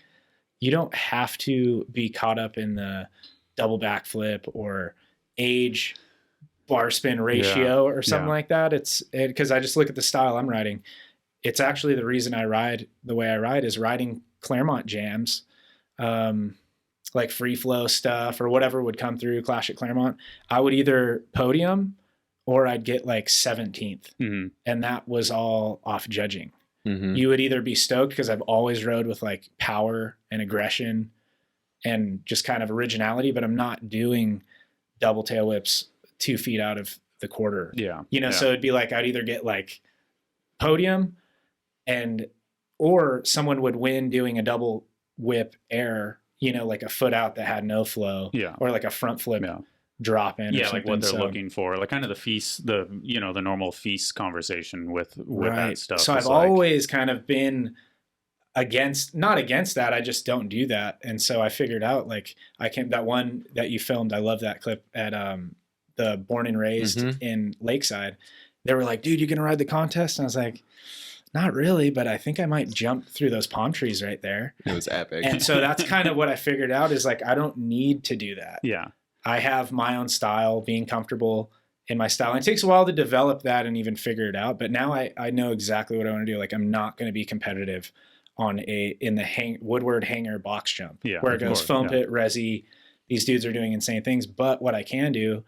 you don't have to be caught up in the double backflip or age bar spin ratio or something like that. It's because I just look at the style I'm riding. It's actually the reason I ride the way I ride is riding Claremont jams, like free flow stuff or whatever would come through Clash at Claremont. I would either podium or I'd get like 17th. And that was all off judging. You would either be stoked because I've always rode with like power and aggression and just kind of originality, but I'm not doing double tail whips 2 feet out of the quarter. You know, so it'd be like, I'd either get like podium or someone would win doing a double whip air, you know, like a foot out that had no flow or like a front flip drop in. Yeah. Like what they're looking for, like kind of the feast, the normal feast conversation with that stuff. So I've always kind of been not against that. I just don't do that. And so I figured out like that one that you filmed, I love that clip at, the Born and Raised in Lakeside. They were like, dude, you gonna ride the contest? And I was like, not really, but I think I might jump through those palm trees right there. It was epic. And so that's kind of what I figured out is like, I don't need to do that. Yeah. I have my own style, being comfortable in my style. And it takes a while to develop that and even figure it out. But now I know exactly what I want to do. Like I'm not going to be competitive in the Woodward hanger box jump where it goes foam pit, resi. These dudes are doing insane things. But what I can do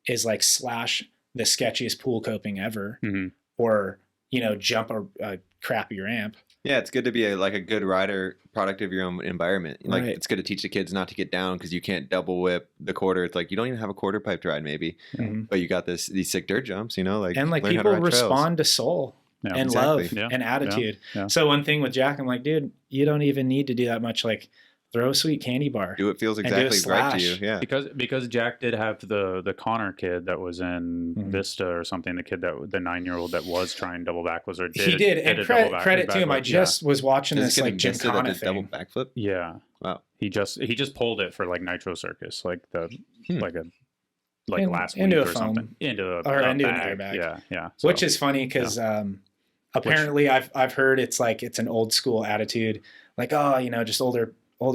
is like slash the sketchiest pool coping ever or, you know, jump a crappy ramp. Yeah, it's good to be a good rider, product of your own environment. Like it's good to teach the kids not to get down because you can't double whip the quarter. It's like you don't even have a quarter pipe to ride maybe, but you got these sick dirt jumps, you know, like and like learn how to people ride trails. respond to soul and love and attitude. So one thing with Jack, I'm like, dude, you don't even need to do that much. Like throw a sweet candy bar. Do what feels exactly right to you. Yeah. Because Jack did have the Connor kid that was in Vista or something. The kid the 9-year-old that was trying double backflips or did. He did. And credit to him. I just was watching this like Gymkhana thing. Double backflip. Yeah. Wow. He just pulled it for like Nitro Circus, like last week into or a something. Into an airbag. Yeah. So, which is funny because apparently I've heard it's like it's an old school attitude. Like, oh, you know, just older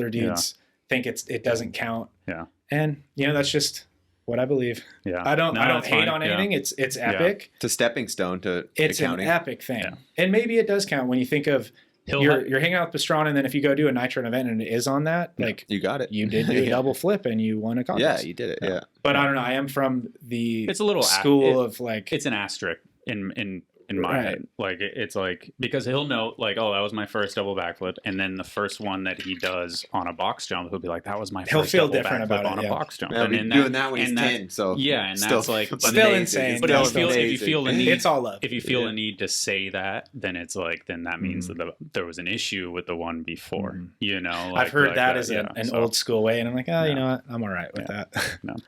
dudes think it doesn't count. Yeah. And you know, that's just what I believe. Yeah. I don't hate on anything. Yeah. It's epic. Yeah. It's a stepping stone to it's accounting. An epic thing. Yeah. And maybe it does count when you think of you're hanging out with Pastrana, and then if you go do a Nitro event and it is on that, like you got it. You did do a double flip and you won a contest. Yeah, you did it. Yeah. But I don't know. I am from the it's a little school of like it's an asterisk in in my head. Like it's like, because he'll note like, oh, that was my first double backflip, and then the first one that he does on a box jump, he'll be like, that was my He'll first feel double different backflip about on it, a box jump. Yeah, And then doing that when he's 10, so yeah, and still, that's like, but still insane. But Still if you feel the need, it's all love. if you feel the need to say that, then it's like, then that means that there was an issue with the one before. You know, I've heard that as an old school way, and I'm like, oh, you know what, I'm all right with that.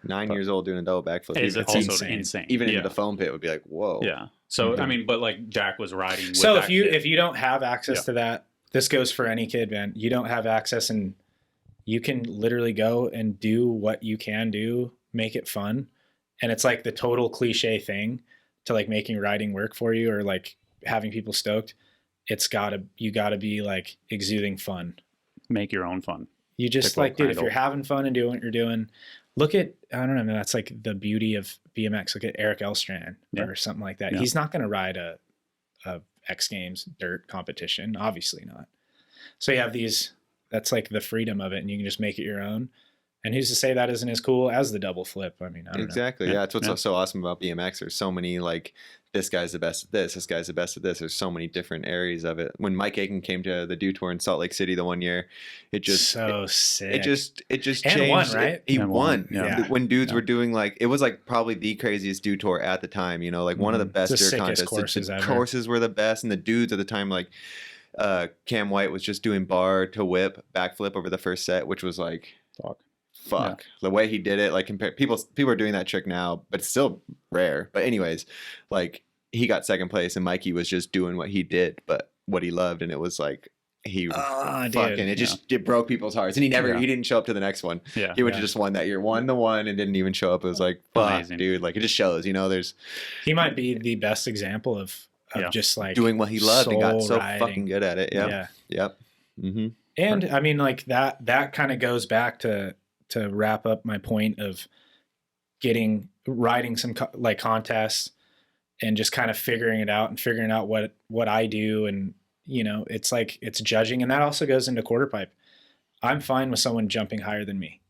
9 years old doing a double backflip. It's also insane. Even into the foam pit would be like, whoa. Yeah. So I mean, but like Jack was riding with so that if you don't have access to that, this goes for any kid, man. You don't have access, and you can literally go and do what you can do, make it fun. And it's like the total cliche thing to like making riding work for you, or like having people stoked. You gotta be like exuding fun. Make your own fun. You just like, dude, if you're having fun and doing what you're doing, look at, I don't know, man, that's like the beauty of BMX. Look at Eric Elstrand or something like that. He's not going to ride a X Games dirt competition. Obviously not. So you have that's like the freedom of it, and you can just make it your own. And who's to say that isn't as cool as the double flip? I mean, I don't know. Exactly. Yeah. That's what's so awesome about BMX. There's so many, like, this guy's the best at this guy's the best at this. There's so many different areas of it. When Mike Aiken came to the Do Tour in Salt Lake City the one year, it just sick. It just and changed. Won, right? He won. Yeah. When dudes were doing, like, it was like probably the craziest Do Tour at the time, you know, like one of the best dirt contests. The courses were the best, and the dudes at the time, like Cam White was just doing bar to whip backflip over the first set, which was like fuck. The way he did it, like, people are doing that trick now, but it's still rare. But anyways, like, he got second place, and Mikey was just doing what he did, but what he loved, and it was like it broke people's hearts, and he didn't show up to the next one. He would have just won that year, won the one, and didn't even show up. It was like, fuck, amazing. Dude, like, it just shows, you know, he might be the best example of just like doing what he loved and got so fucking good at it. Yep. Mm-hmm. And I mean, like, that kind of goes back to wrap up my point of riding some like contests and just kind of figuring out what I do. And, you know, it's like, it's judging. And that also goes into Quarterpipe. I'm fine with someone jumping higher than me.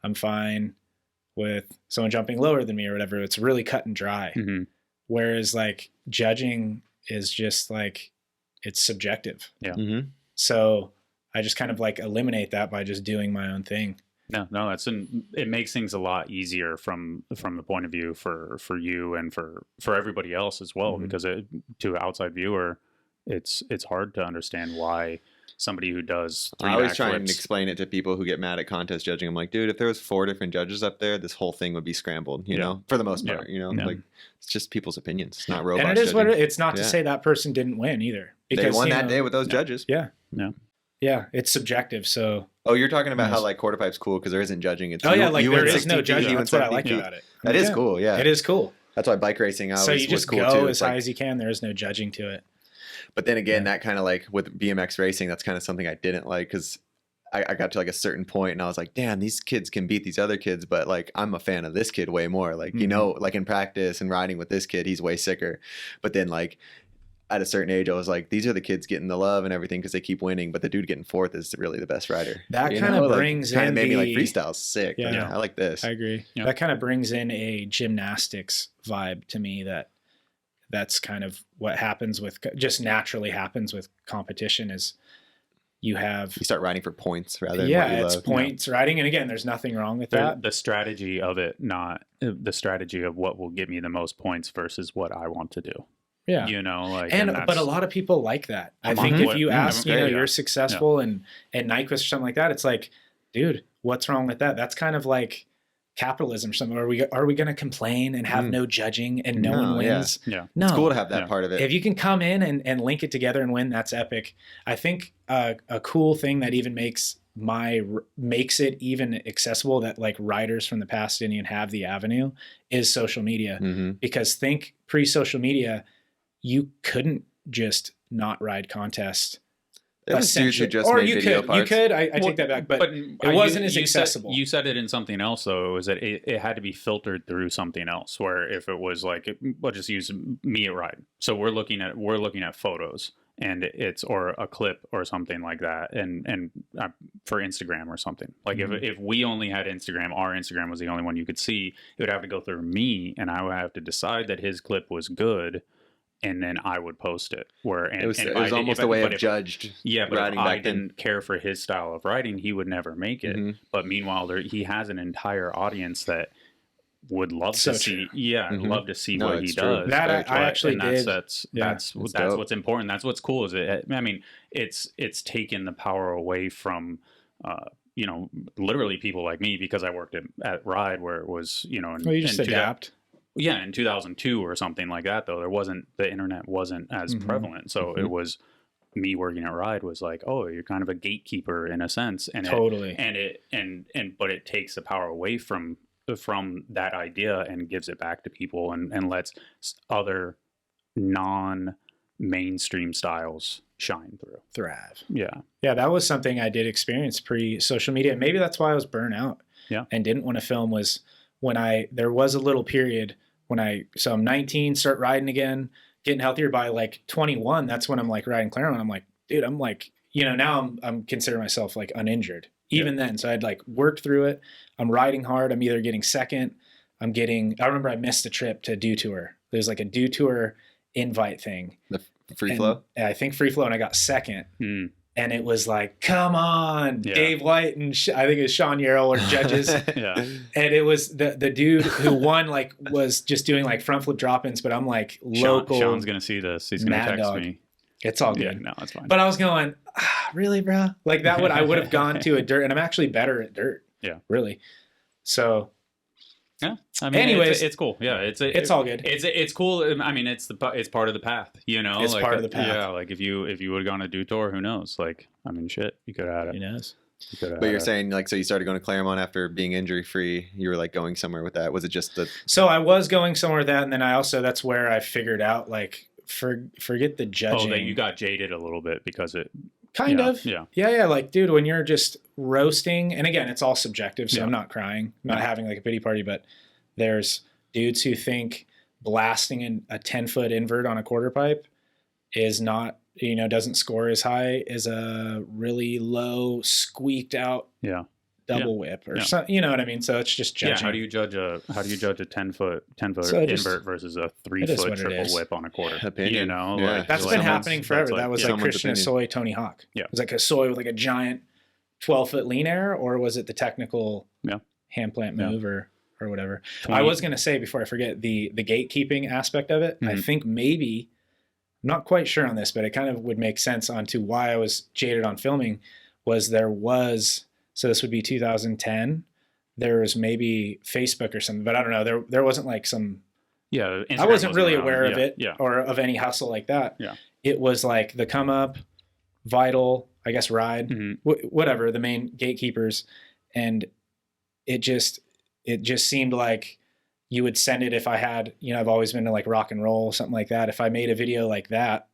I'm fine with someone jumping lower than me or whatever. It's really cut and dry. Mm-hmm. Whereas like judging is just like, it's subjective. Yeah. Mm-hmm. So I just kind of like eliminate that by just doing my own thing. No, it makes things a lot easier from the point of view for you and for everybody else as well, because to an outside viewer, it's hard to understand why somebody who does three I always backflips, try and explain it to people who get mad at contest judging. I'm like, dude, if there was 4 different judges up there, this whole thing would be scrambled, you know, for the most part, you know, like, it's just people's opinions. It's not robots. And it is what it's not to say that person didn't win either. Because they won that day with those judges. Yeah, it's subjective. So. Oh, you're talking about how like Quarterpipe's cool because there isn't judging. It's like there is no judging. That's what I like about it. That is cool. Yeah, it is cool. That's why bike racing so you just go as high as you can. There is no judging to it. But then again, that kind of like with BMX racing, that's kind of something I didn't like because I got to like a certain point and I was like, damn, these kids can beat these other kids, but like I'm a fan of this kid way more. Like you know, like in practice and riding with this kid, he's way sicker. But then like. At a certain age, I was like, these are the kids getting the love and everything because they keep winning, but the dude getting 4th is really the best rider. That kind of brings in kind of made me like freestyle's sick. Yeah, I like this. I agree. Yeah. That kind of brings in a gymnastics vibe to me. That's kind of what happens with just naturally happens with competition is you start riding for points rather than what you love. Points riding, and again, there's nothing wrong with that. The strategy of it, not the strategy of what will get me the most points versus what I want to do. Yeah. You know, like, but a lot of people like that. I think if you ask, you're successful and Nyquist or something like that, it's like, dude, what's wrong with that? That's kind of like capitalism or something. Are we going to complain and have no judging and no one wins? Yeah. No. It's cool to have that part of it. If you can come in and link it together and win, that's epic. I think a cool thing that even makes it even accessible that like riders from the past didn't even have the avenue is social media. Because think pre-social media, you couldn't just not ride contests. Or you could. I take that back, but it wasn't as accessible. You said it in something else, though. It was that it had to be filtered through something else. Where if it was like, we'll just use me at ride. So we're looking at photos, and it's or a clip or something like that, and for Instagram or something. Like if we only had Instagram, our Instagram was the only one you could see. It would have to go through me, and I would have to decide that his clip was good. and then I would post it. It was almost a way of judged. Yeah, but riding if I back then. didn't care for his style of riding, he would never make it. Mhm. But meanwhile, he has an entire audience that would love So to see, true. love to see No, what he it's true. does. That I actually and did. That's It's dope. what's important. That's what's cool. Is it? I mean, it's taken the power away from, you know, literally people like me, because I worked at Ride, where it was, you know, Well, you just adapt. Yeah, in 2002 or something like that, though, the internet wasn't as prevalent. So it was me working at Ride was like, oh, you're kind of a gatekeeper in a sense. And Totally. But it takes the power away from that idea and gives it back to people and lets other non-mainstream styles shine through. Thrive. Yeah. Yeah, that was something I did experience pre-social media. Maybe that's why I was burnt out. Yeah. And didn't want to film, was when there was a little period when so I'm 19, start riding again, getting healthier. By like 21, that's when I'm like riding Claremont. I'm like, dude, I'm like, you know, now I'm considering myself like uninjured. Even then. So I'd like worked through it. I'm riding hard. I'm either getting second. I remember I missed a trip to Do Tour. There's like a Do Tour invite thing. The free flow? I think free flow, and I got second. Mm. And it was like, come on, Yeah. Dave White and I think it was Sean Yarrow were judges. Yeah. And it was the dude who won, like, was just doing like front flip drop-ins, but I'm like local. Sean's going to see this. He's going to text dog. me. It's all Yeah, good. no, it's fine. But I was going, really, bro? Like I would have gone to a dirt, and I'm actually better at dirt. Yeah. Really. So yeah. I mean, anyways, it's cool. Yeah. it's all good. It's cool. I mean, it's part of the path, you know, It's like, part of the path. Yeah. Like if you would have gone to Do Tour, who knows? Like, I mean, shit, you could have had it. Who knows? But you're saying, like, so you started going to Claremont after being injury free. You were like going somewhere with that. Was it just So I was going somewhere with that, and then that's where I figured out, like, forget the judging. Oh, that you got jaded a little bit because it. Kind of. Yeah. Yeah. Like, dude, when you're just roasting, and again, it's all subjective, so Yeah. I'm not crying, I'm not having like a pity party, but there's dudes who think blasting a 10-foot invert on a quarter pipe is not, you know, doesn't score as high as a really low squeaked out Yeah. double whip or something, you know what I mean? So it's just judging. Yeah. How do you judge a 10-foot So invert versus a 3-foot what it triple is. whip on a quarter? Opinion. You know, Yeah. like, That's like, been happening forever. That was like someone's Christian opinion. Soy, Tony Hawk. Yeah. It was like a Soy with like a giant 12-foot lean air, or was it the technical hand plant move or whatever? 20. I was going to say, before I forget, the gatekeeping aspect of it, I think maybe, I'm not quite sure on this, but it kind of would make sense onto why I was jaded on filming, so this would be 2010. There was maybe Facebook or something, but I don't know. There wasn't like some. Yeah, Instagram I wasn't really around. aware of Yeah, it Yeah. or of any hustle like that. Yeah. It was like the Come Up, Vital, I guess Ride, whatever, the main gatekeepers, and it just seemed like you would send it if I had, you know, I've always been to like rock and roll, something like that. If I made a video like that,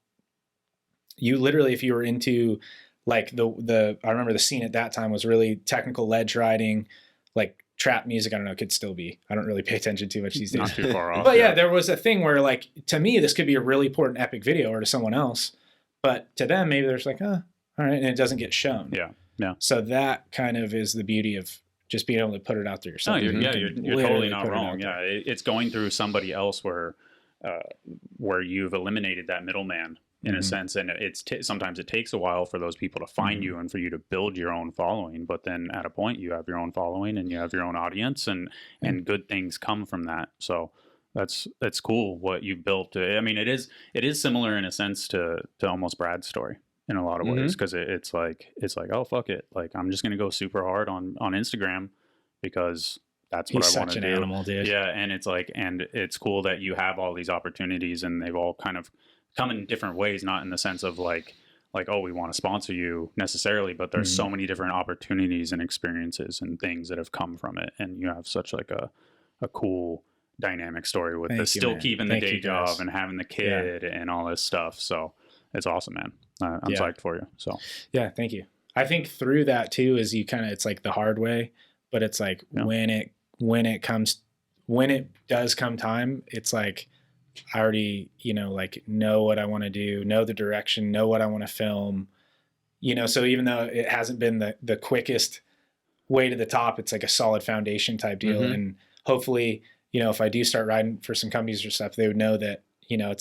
you literally, if you were into like I remember the scene at that time was really technical ledge riding, like trap music. I don't know, it could still be. I don't really pay attention too much these days. Not too far off. But yeah, there was a thing where, like, to me, this could be a really important epic video, or to someone else, but to them, maybe there's like, all right, and it doesn't get shown. Yeah. Yeah. So that kind of is the beauty of just being able to put it out there yourself. No, you're Literally totally not put it out wrong. there. Yeah, it's going through somebody else where you've eliminated that middleman in a sense, and sometimes it takes a while for those people to find you and for you to build your own following. But then at a point, you have your own following and you have your own audience, and good things come from that. So that's cool what you've built. I mean, it is similar in a sense to almost Brad's story in a lot of ways, because it's like, oh, fuck it, like I'm just gonna go super hard on Instagram because that's what I want to do. He's such an animal, dude. Yeah, and it's like, and it's cool that you have all these opportunities, and they've all kind of come in different ways, not in the sense of like, oh, we want to sponsor you necessarily, but there's so many different opportunities and experiences and things that have come from it, and you have such like a cool dynamic story with still keeping the day job and having the kid and all this stuff. So it's awesome, man. I'm psyched for you. So yeah, thank you. I think through that too is it's like the hard way, but it's like when it does come time, it's like I already, you know, like know what I want to do, know the direction, know what I want to film, you know, so even though it hasn't been the quickest way to the top, it's like a solid foundation type deal. And hopefully, you know, if I do start riding for some companies or stuff, they would know that, you know,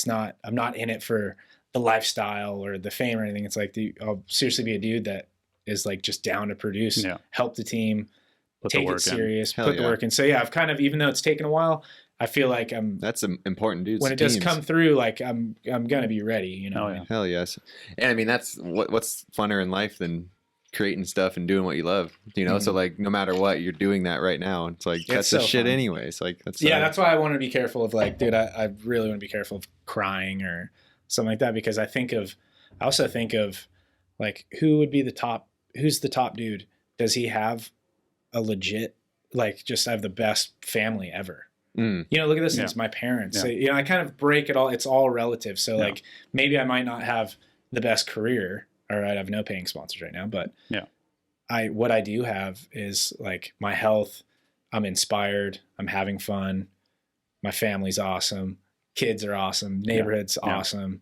I'm not in it for the lifestyle or the fame or anything. It's like, I'll seriously be a dude that is like just down to produce, help the team, take it serious, put the work in. So yeah, I've kind of, even though it's taken a while, I feel like that's an important, dude. When it does come through, like I'm gonna be ready, you know. Hell yes. And I mean, that's what's funner in life than creating stuff and doing what you love, you know. So like, no matter what, you're doing that right now. It's like that's the shit, anyways. Like that's that's why I want to be careful of like, dude, I really want to be careful of crying or something like that, because I also think of like, who's the top dude? Does he have a legit, like, just have the best family ever? You know, look at this. It's my parents. So, you know, I kind of break it all. It's all relative. So like, maybe I might not have the best career, or I have no paying sponsors right now, but what I do have is like my health. I'm inspired. I'm having fun. My family's awesome. Kids are awesome. Neighborhood's awesome.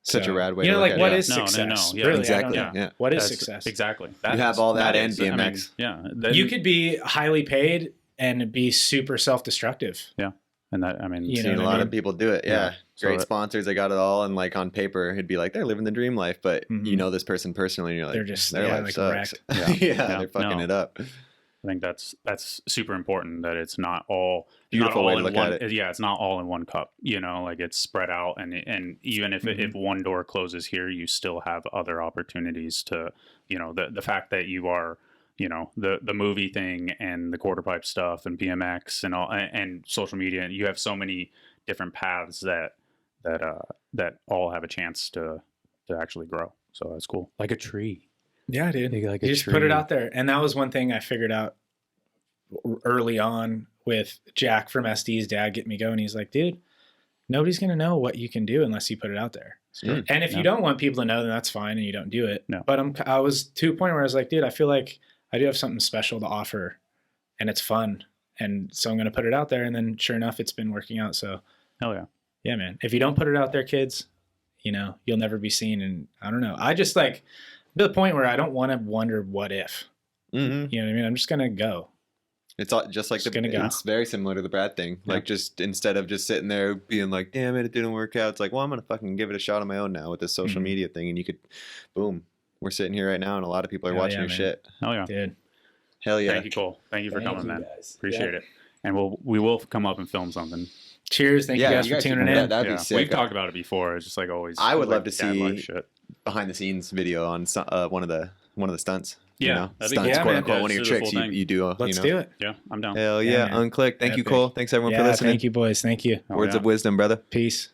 Such a rad way. You know, to like, look what at is success? Yeah, really, exactly. What is success? Exactly. You have all that and BMX. You could be highly paid and be super self-destructive. Yeah. And that, I mean, you've seen a lot of people do it. Yeah. Great So sponsors. They got it all. And like on paper, it'd be like, they're living the dream life, but you know this person personally and you're like, their life like sucks. wrecked. They're fucking it up. I think that's super important, that it's not all beautiful way to look at it. Yeah, it's not all in one cup, you know, like it's spread out, and even if if one door closes here, you still have other opportunities to, you know, the fact that you are, you know, the movie thing and the Quarterpipe stuff and BMX and all and social media, and you have so many different paths that all have a chance to actually grow. So that's cool. Like a tree. Yeah, dude. Like you just put it out there. And that was one thing I figured out early on with Jack from SD's dad getting me going. He's like, dude, nobody's going to know what you can do unless you put it out there. And if you don't want people to know, then that's fine and you don't do it. No. But I was to a point where I was like, dude, I feel like I do have something special to offer and it's fun. And so I'm going to put it out there. And then sure enough, it's been working out. So hell yeah. Yeah, man. If you don't put it out there, kids, you know, you'll never be seen. And I don't know. I just like, to the point where I don't want to wonder what if. You know what I mean? I'm just going to go. It's all just like it's very similar to the Brad thing. Like, just instead of just sitting there being like, damn it didn't work out. It's like, well, I'm going to fucking give it a shot on my own now with this social media thing. And you could, boom, we're sitting here right now and a lot of people are watching your shit. Hell yeah. Dude. Hell yeah. Thank you, Cole. Thank you for coming, man. Guys. Appreciate it. And we will come up and film something. Cheers. Thank you guys for tuning in. That'd be sick. We've talked about it before. It's just like always. I would love to see behind the scenes video on one of the stunts. Yeah, you know, stunts, quote unquote. One of your tricks you do. Let's do it. Yeah, I'm down. Hell yeah. Unclicked. Thank you, Cole. Thanks everyone for listening. Thank you, boys. Thank you. Words of wisdom, brother. Peace.